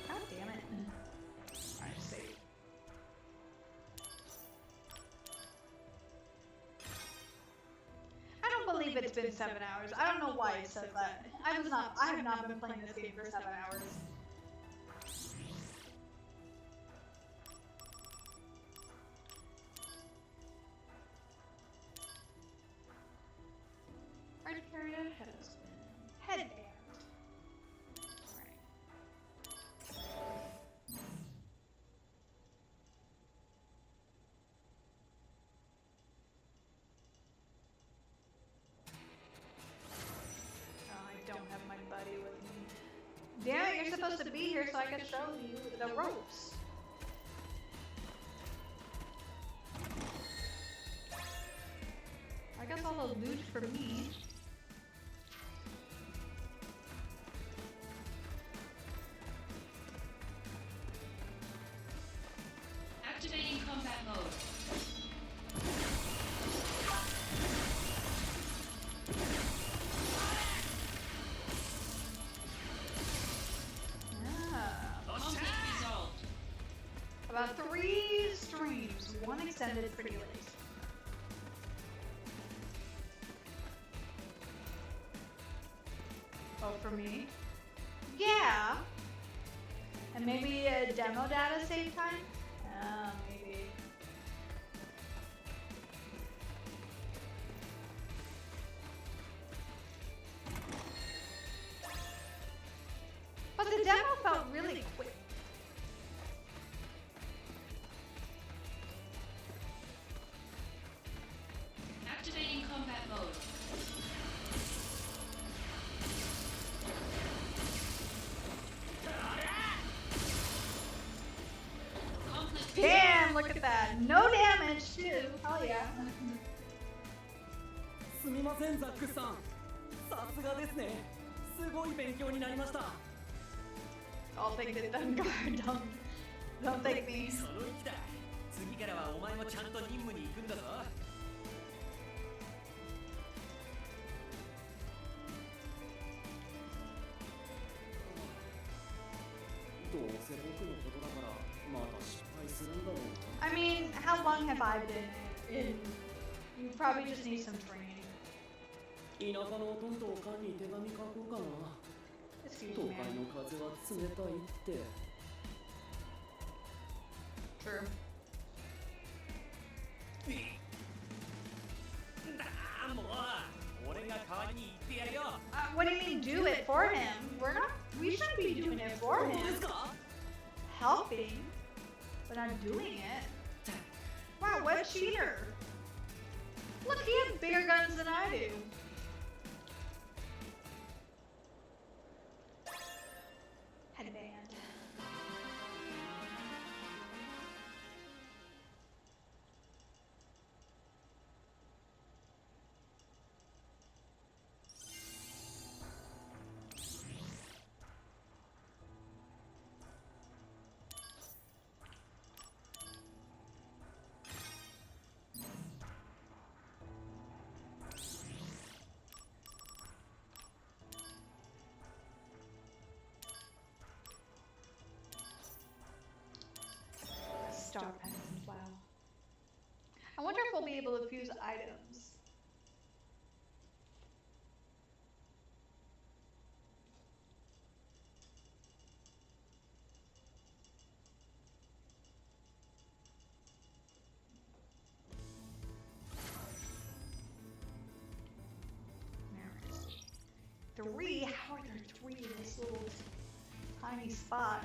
God damn it. Alright, save. I don't believe it's been 7 hours. I don't know why it said that. I have not been playing this game for 7 hours. Hard carried a headband. Alright. Oh, I don't have my buddy with me. Damn it, you're supposed to be here so I can show you the ropes. I guess all the loot for me. Activating combat mode. Ah. Conflict resolved. About 3 streams, 1 extended pretty late. Oh, for me? Yeah! And maybe a demo data save time? Maybe. But the demo felt really quick. Activating combat mode. Conflict Damn, look at that. No damage, too. Hell yeah. すみませんザックさん。さすがですね。すごい勉強になりました。 I'll take it then, guard. Don't take me. その意気だ。次からはお前もちゃんと任務に行くんだぞ。どうせ僕のことだからまた失敗するんだろう。 I mean, how long have I been in? You probably just need some training. 田舎のトントおかんに手紙書こうかな。 Excuse 都 me, 会 man. の風は冷たいって。 True. だもう俺が代わりに言ってやるよ。 What do you mean, do it for him? We shouldn't be doing it for そうで him. すか？ Helping, but not doing it. Wow, what a cheater. Look, he has bigger guns than I do. Headband. Star patterns, wow. I wonder if we'll be able to fuse items. Three? How are there 3 in this little tiny spot?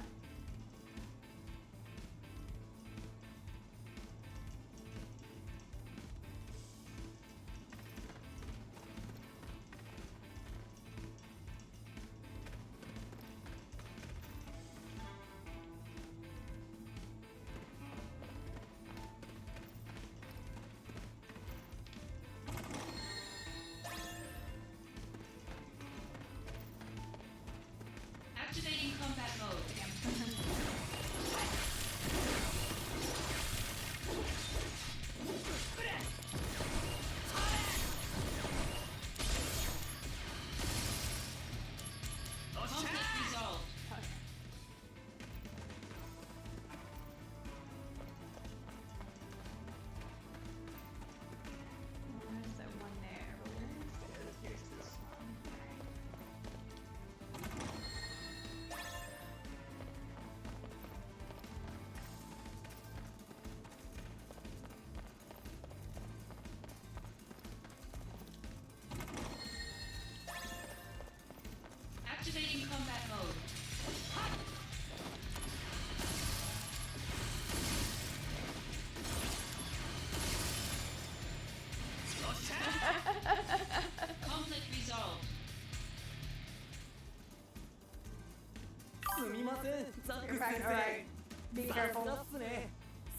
careful. だっすね。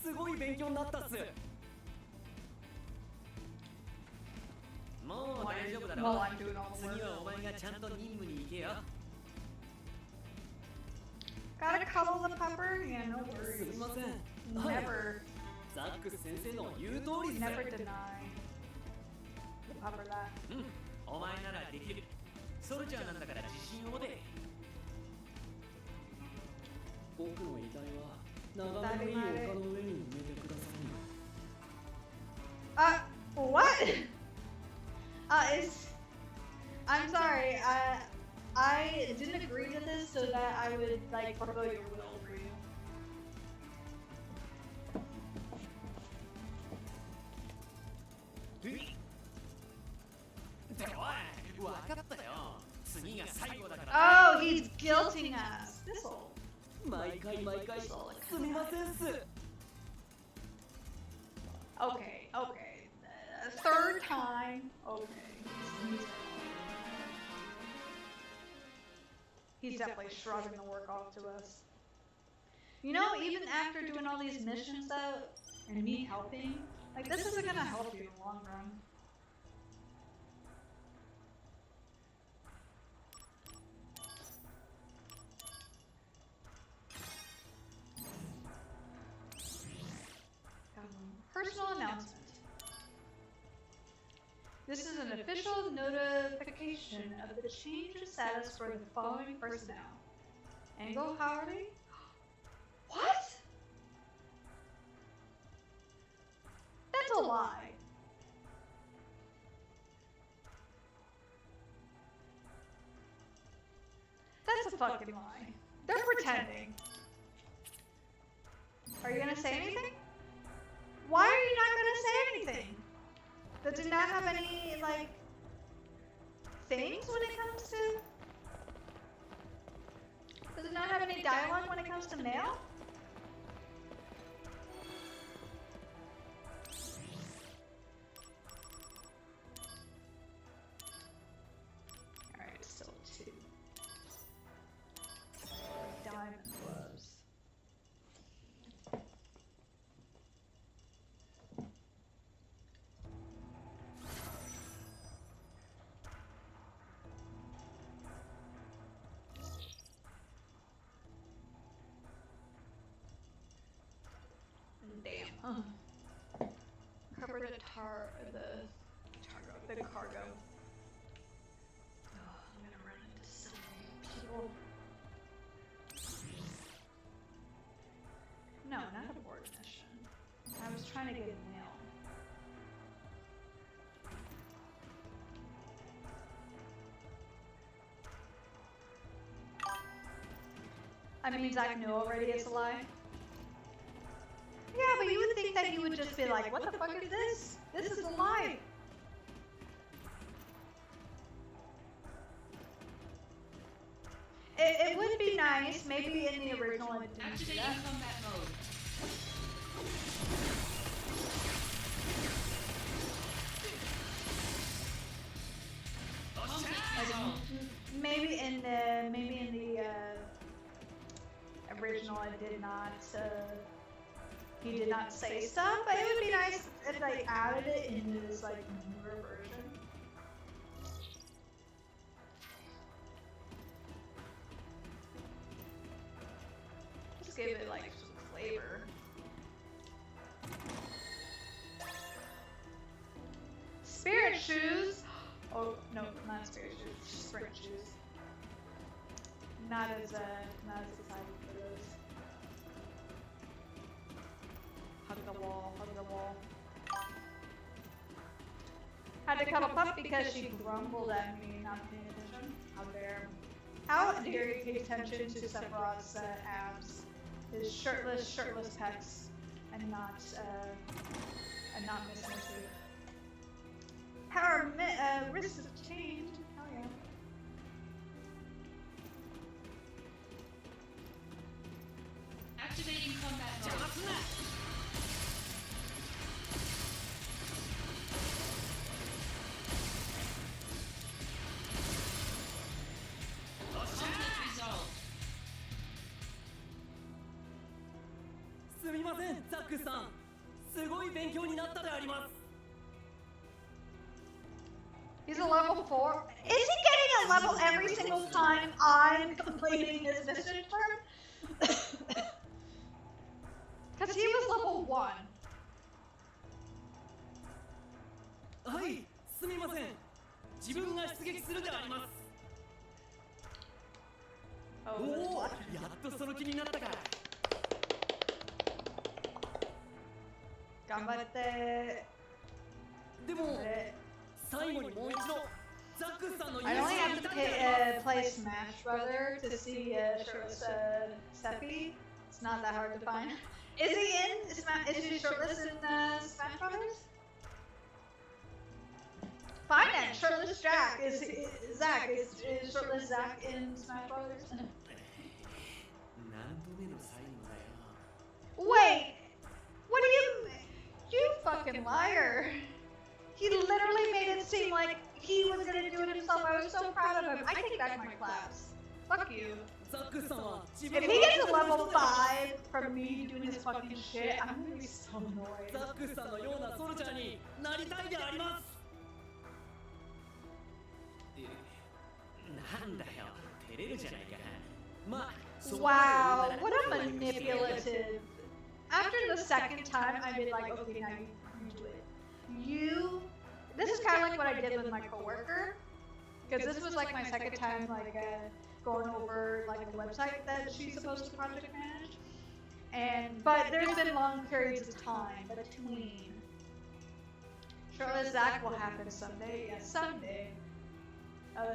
すごい勉強になったっす。もう大丈夫だ Well, ろ。 I'm doing all the 次 work. はお前がちゃんと任務に行けよ。 Gotta cuddle the pupper? Yeah, no すみ worries. ません。 Never, ザックス先生の言う通りっす。 never deny the pupper that. うん、お前ならできる。ソルジャーなんだから自信を持て。僕の遺体は眺めのいい丘の上に埋めてください。 What? I'm sorry. I didn't agree to this so that I would like forego your will for you. っておい、わかったよ。次が最後だから。 Oh, he's guilting us. This'll. 毎回すみませんっす。 Okay, okay. Third time. Okay. He's definitely shrugging the work off to us. You know, even after doing all these missions though, and me helping, like this isn't gonna help you in the long run. Personal announcement. This is an official notification of the change of status for the following personnel. Angle Hardy? What? That's a lie. That's a fucking lie. They're pretending. Are you gonna say anything? Why are you not gonna say anything? Does it not have any, like, things when it comes to... Does it not have any dialogue when it comes to mail? Alright, still 2. Diamond gloves. Damn. Cover the cargo. Oh, I'm gonna run into so many people. No, not a board mission. I was trying to get mail. I mean, Zach knew already it's a lie. Yeah, but you would think that he would just be like, what the fuck is this? This is a lie. It would be nice, maybe in the original it didn't do Activating that. combat mode. Conflict resolved. Maybe in the original it did not. He did not say stuff, but it would be nice if they added it into this like newer version. Just give it like some flavor. Spirit shoes. Oh no, not spirit shoes. Sprint shoes. Not as excited for those. Hug the wall, hug the wall. Had to cuddle Pup because she grumbled at me not paying attention. How dare. How dare you pay attention to Sephiroth's abs? His shirtless pecs, and not miss Mercy. Power wrists have changed. Hell yeah. Activating combat mode. Conflict resolved. みませんザックさんすごい勉強になったであります He's a level 4. Is he getting a level every single time I'm completing his mission turn? Because he was level 1. はいすみません自分が出撃するであります Oh, おお that's やっとその気になったか Ganbatte. でも最後にもう一度ザックさんの I only 勇 have 姿 to を見たいであります play Smash Brother to see shirtless Seppi. It's not that hard to find. Is he in Smash? Is he shirtless in Smash Brothers? Find that shirtless Jack. Is Zach? Is shirtless Zach in Smash Brothers? 何度目の最後だよ Wait, what do you fucking liar? He literally made it seem like he was gonna do it himself. I was so proud of him. I take back my claps. Fuck you. ザックさんは自 If 分 he gets a level 5 from me doing his fucking shit, I'm gonna be so annoyed. ザックさんのようなソルジャーになりたいであります なんだよ照れるじゃないかまあ Wow, what a manipulative. After the second time, I've been like, okay, now you do it. This is kind of like what I did with my coworker, because this was like my second time, like going over like the website that she's supposed to project manage. But there's been long periods of time between. Shirtless Zach will happen someday. Yes, someday.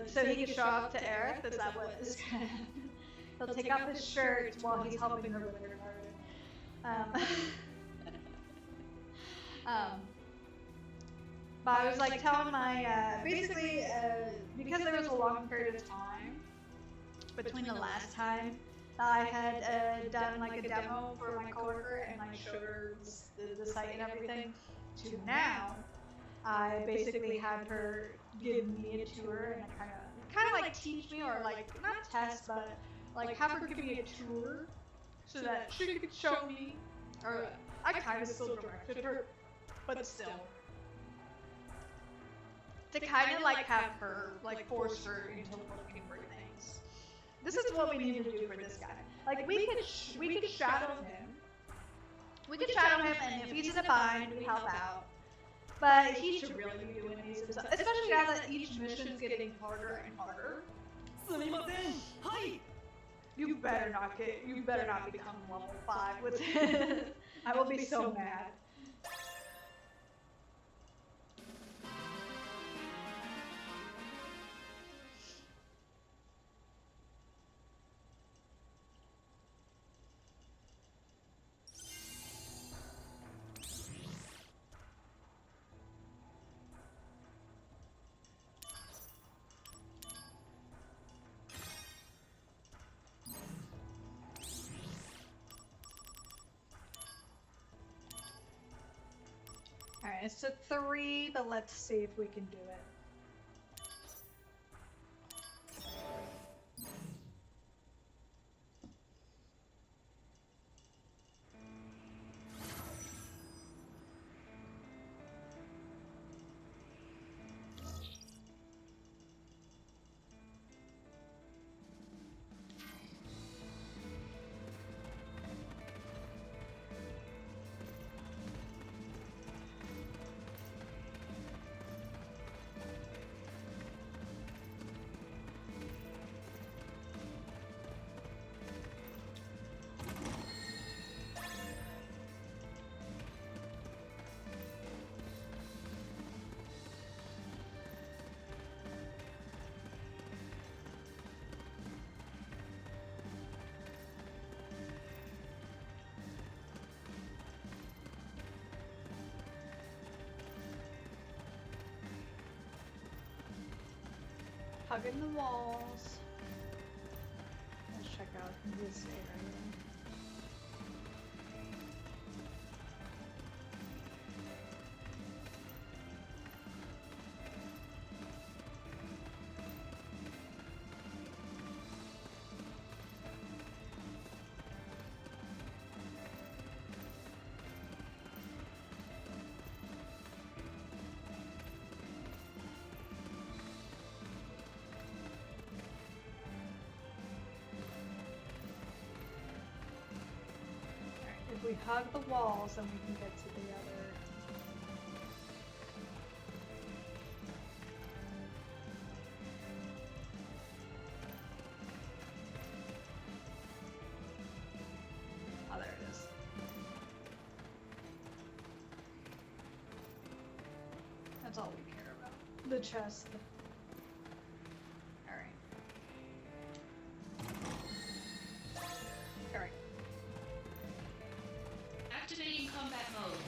So he can show up to Aerith. Is that what is gonna happen? He'll take off his shirt while he's helping her with her garden. But I was like telling my, basically, because there was a long period of time between the last time that I had done like a demo for my coworker and like showed her the site and everything, to now, I basically had her give me a tour and kind of like teach me, or like not test, but like have her give me a tour so that she could show me, or I kind of still directed her, but still. To kind of like have her, like force her into looking for things. This is what we need to do for this guy. Like we could shadow him. We could shadow him, and if he's in a bind, we help out. But he should really be doing these himself, especially now that each mission is getting harder and harder. すみませんはい You better not become level 5 with it. I will be so mad. Alright, it's a 3, but let's see if we can do it. Hugging the walls. Let's check out this area. we hug the walls, then we can get to the other. Oh, there it is. That's all we care about. The chest. Alright. Alright. Activating combat mode.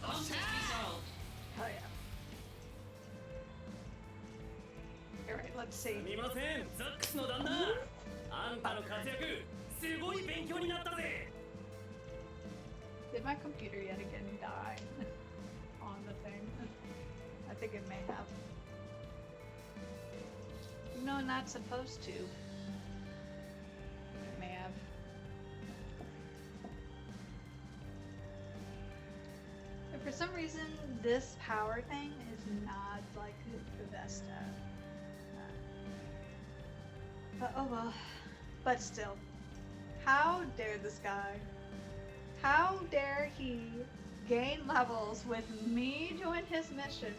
Conflict resolved. Hell yeah. Alright, let's see. すみませんザックスの旦那あんたの活躍すごい勉強になったぜ Did my computer yet again die on the thing? I think it may have. No, not supposed to. It may have. But for some reason, this power thing is not like the best at. But oh well. But still. How dare this guy? How dare he gain levels with me doing his mission?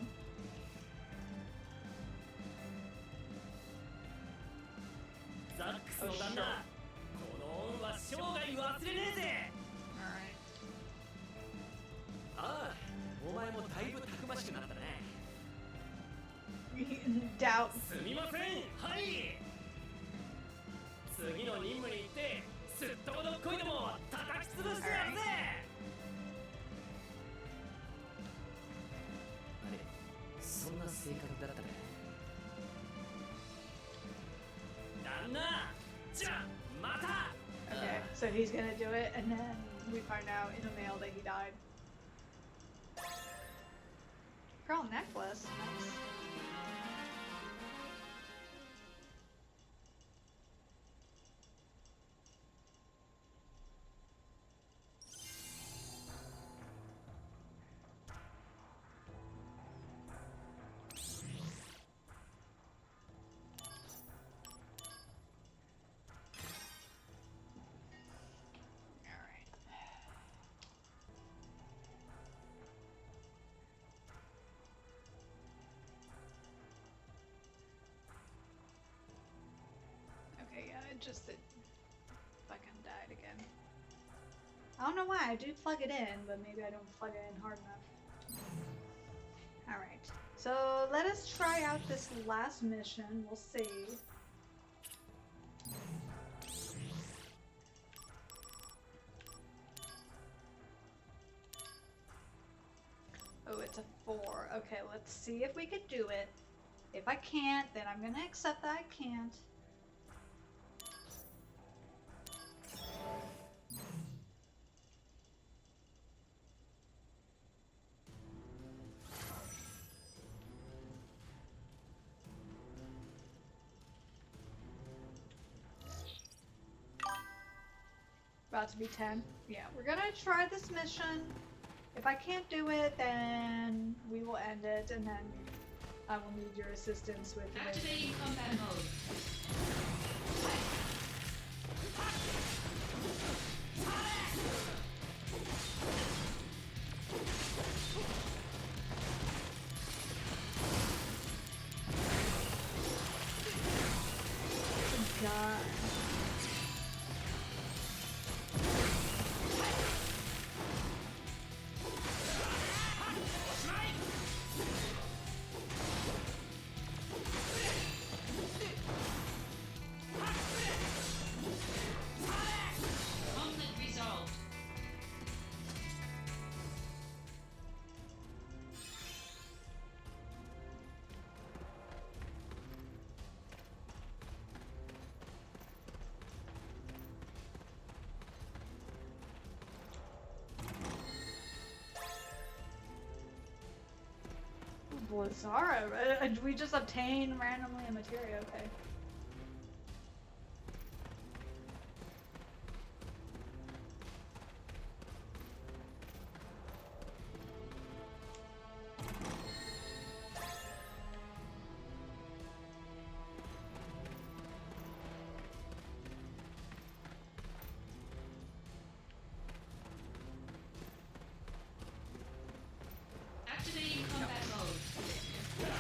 Alright. ああお前もだいぶたくましくなったね Doubt. すみませんはい次の任務に行ってすっとこどっこいでも叩き潰してやるぜあれそんな性格だったね旦那じゃあまた Okay, so he's gonna do it, and then we find out in the mail that he died. Pearl necklace, nice. Okay, yeah, it just it fucking died again. I don't know why, I do plug it in, but maybe I don't plug it in hard enough. Alright, so let us try out this last mission, we'll see. Oh, it's a 4. Okay, let's see if we can do it. If I can't, then I'm gonna accept that I can't. About to be 10. Yeah, we're gonna try this mission. If I can't do it, then we will end it, and then I will need your assistance with it. Activating combat mode. God. Conflict resolved. Lazara? We just obtain randomly a materia, okay. Activating combat mode.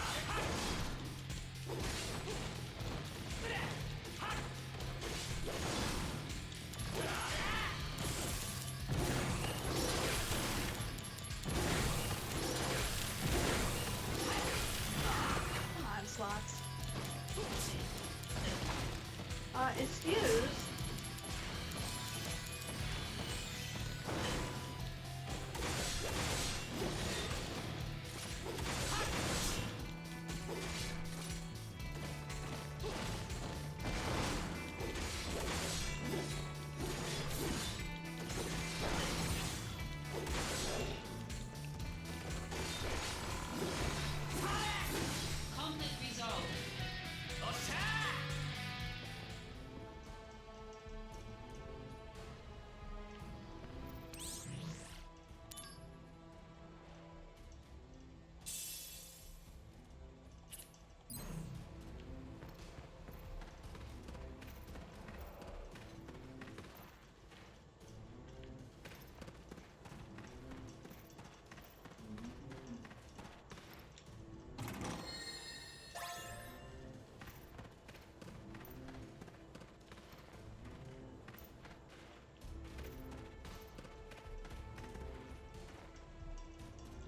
Onslaughts. Excuse. Conflict resolved.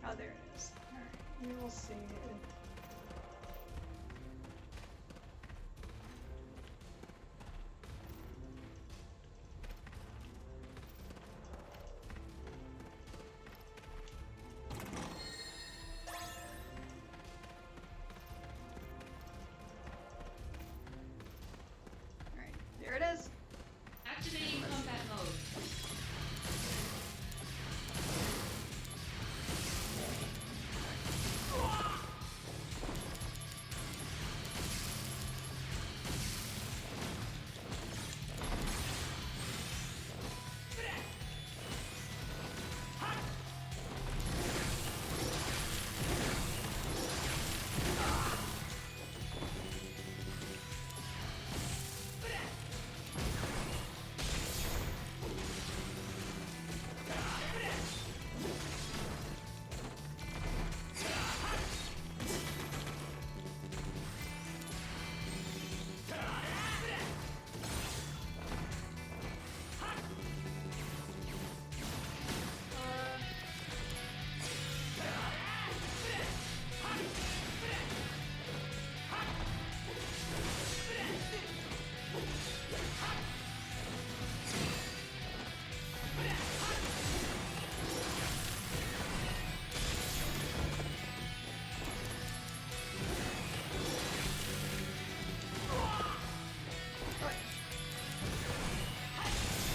Oh, there it is. Alright, we will see. Alright, there it is. Activating combat mode.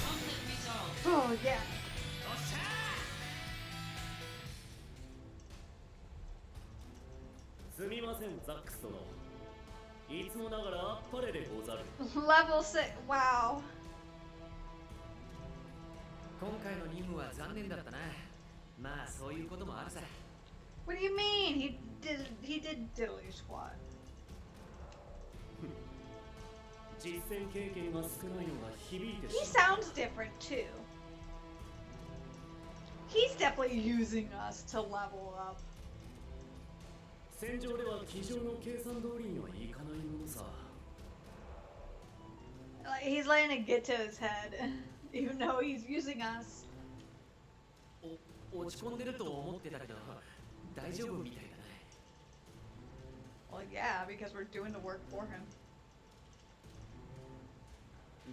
Conflict resolved. Oh, yeah. すみませんザックス殿いつもながらあっぱれでござる Level 6. Wow. 今回の任務は残念だったな。まあそういうこともあるさ。 What do you mean? He did diddly squat. 実戦経験が少ないのが響いて He しまう sounds different too. He's definitely using us to level up. 戦場では机上の計算通りにはいかないものさ Like, he's letting it get to his head, even though he's using us. 落ち込んでると思ってたけど大丈夫みたいだな。 Well, yeah, because we're doing the work for him.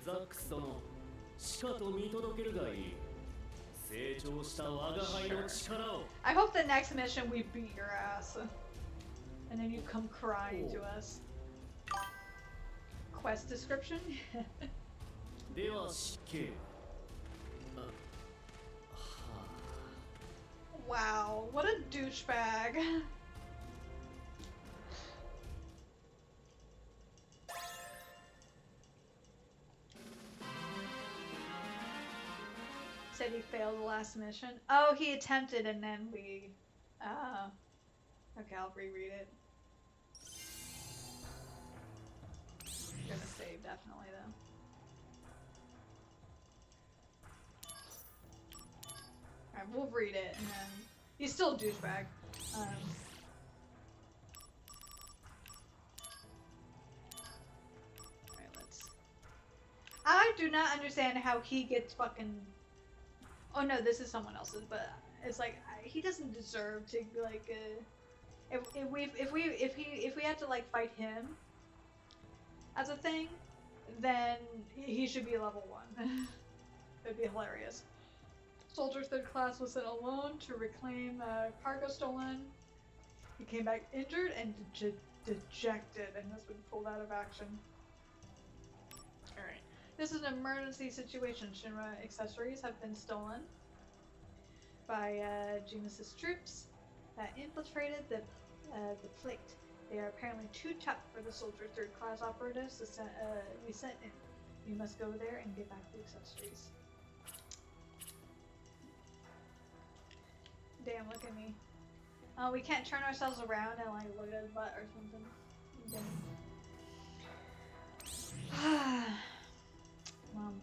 ザックス殿しかと見届けるがいい成長した我が輩の力を I hope the next mission we beat your ass. And then you come crying to us. Quest description? では失敬 Wow, what a douchebag. said he failed the last mission. Oh, he attempted and then we... okay, I'll reread it. Gonna save, definitely, though. Alright, we'll read it, and then... He's still a douchebag. Alright, let's... I do not understand how he gets fucking... Oh no, this is someone else's, but it's like, he doesn't deserve to, like, if we had to, like, fight him as a thing, then he should be level 1. It'd be hilarious. Soldier 3rd class was sent alone to reclaim cargo stolen. He came back injured and dejected and has been pulled out of action. Alright. This is an emergency situation. Shinra accessories have been stolen by Genesis troops that infiltrated the fleet. They are apparently too tough for the Soldier 3rd class operatives to be sent in. You must go there and get back the accessories. Damn, look at me. Oh, we can't turn ourselves around and like look at his butt or something. Mom.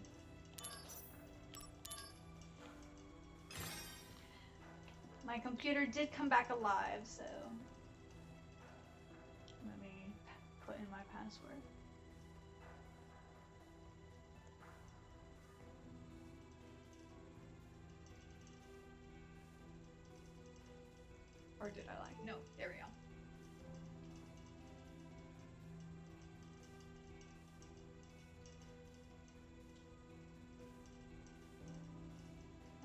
My computer did come back alive, so let me put in my password. Or did I like? No, there we go.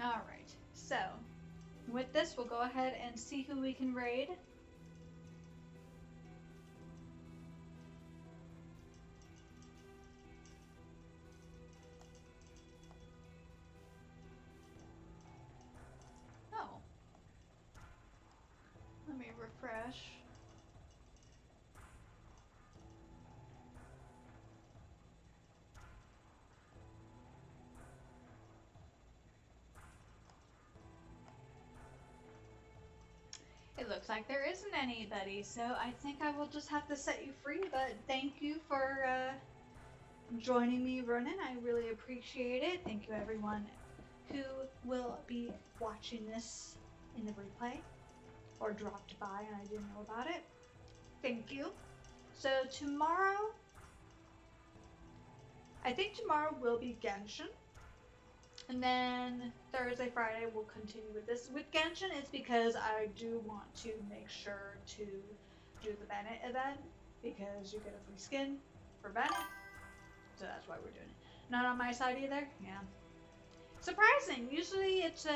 Alright, so with this, we'll go ahead and see who we can raid. Oh. Let me refresh. It looks like there isn't anybody, so I think I will just have to set you free, but thank you for joining me, Ronan. I really appreciate it. Thank you everyone who will be watching this in the replay or dropped by and I didn't know about it. Thank you. So tomorrow, I think tomorrow will be Genshin. And then Thursday, Friday, we'll continue with this. With Genshin, it's because I do want to make sure to do the Bennett event because you get a free skin for Bennett. So that's why we're doing it. Not on my side either. Yeah. Surprising. Usually it's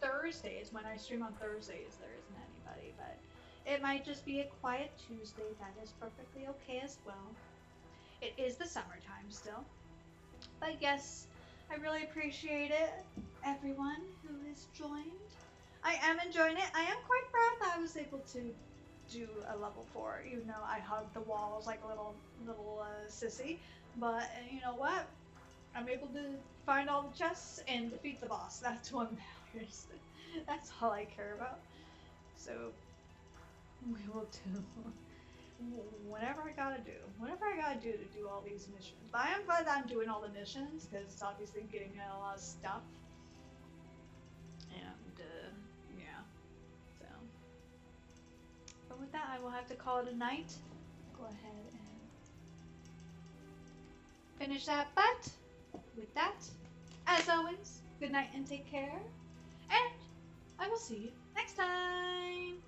Thursdays. When I stream on Thursdays, there isn't anybody, but it might just be a quiet Tuesday. That is perfectly okay as well. It is the summertime still, but yes. I really appreciate it, everyone who has joined. I am enjoying it. I am quite proud that I was able to do a level 4, even though I hugged the walls like a little sissy. But you know what? I'm able to find all the chests and defeat the boss. That's what matters. That's all I care about. So we will do whatever I gotta do to do all these missions. But I am glad that I'm doing all the missions because it's obviously getting a lot of stuff. And yeah, so. But with that, I will have to call it a night. Go ahead and finish that. But with that, as always, good night and take care. And I will see you next time.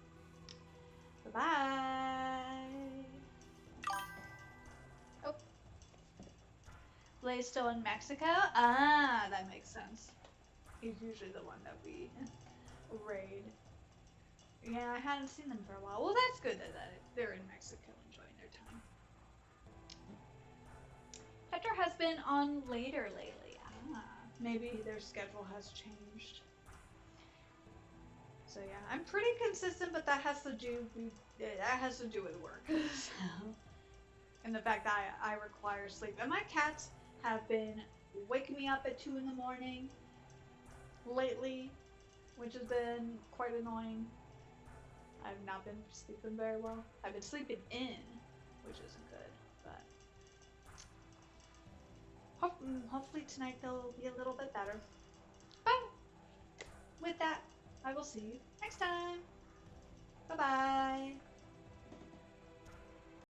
Bye-bye. Oh. Blaze still in Mexico? Ah, that makes sense. He's usually the one that we raid. Yeah, I hadn't seen them for a while. Well, that's good that they're in Mexico enjoying their time. Petra has been on later lately. Ah, maybe their schedule has changed. So yeah, I'm pretty consistent, but that has to do with work. So, and the fact that I require sleep. And my cats have been waking me up at 2 in the morning lately, which has been quite annoying. I've not been sleeping very well. I've been sleeping in, which isn't good, but hopefully tonight they'll be a little bit better. But with that, I will see you next time. Bye bye.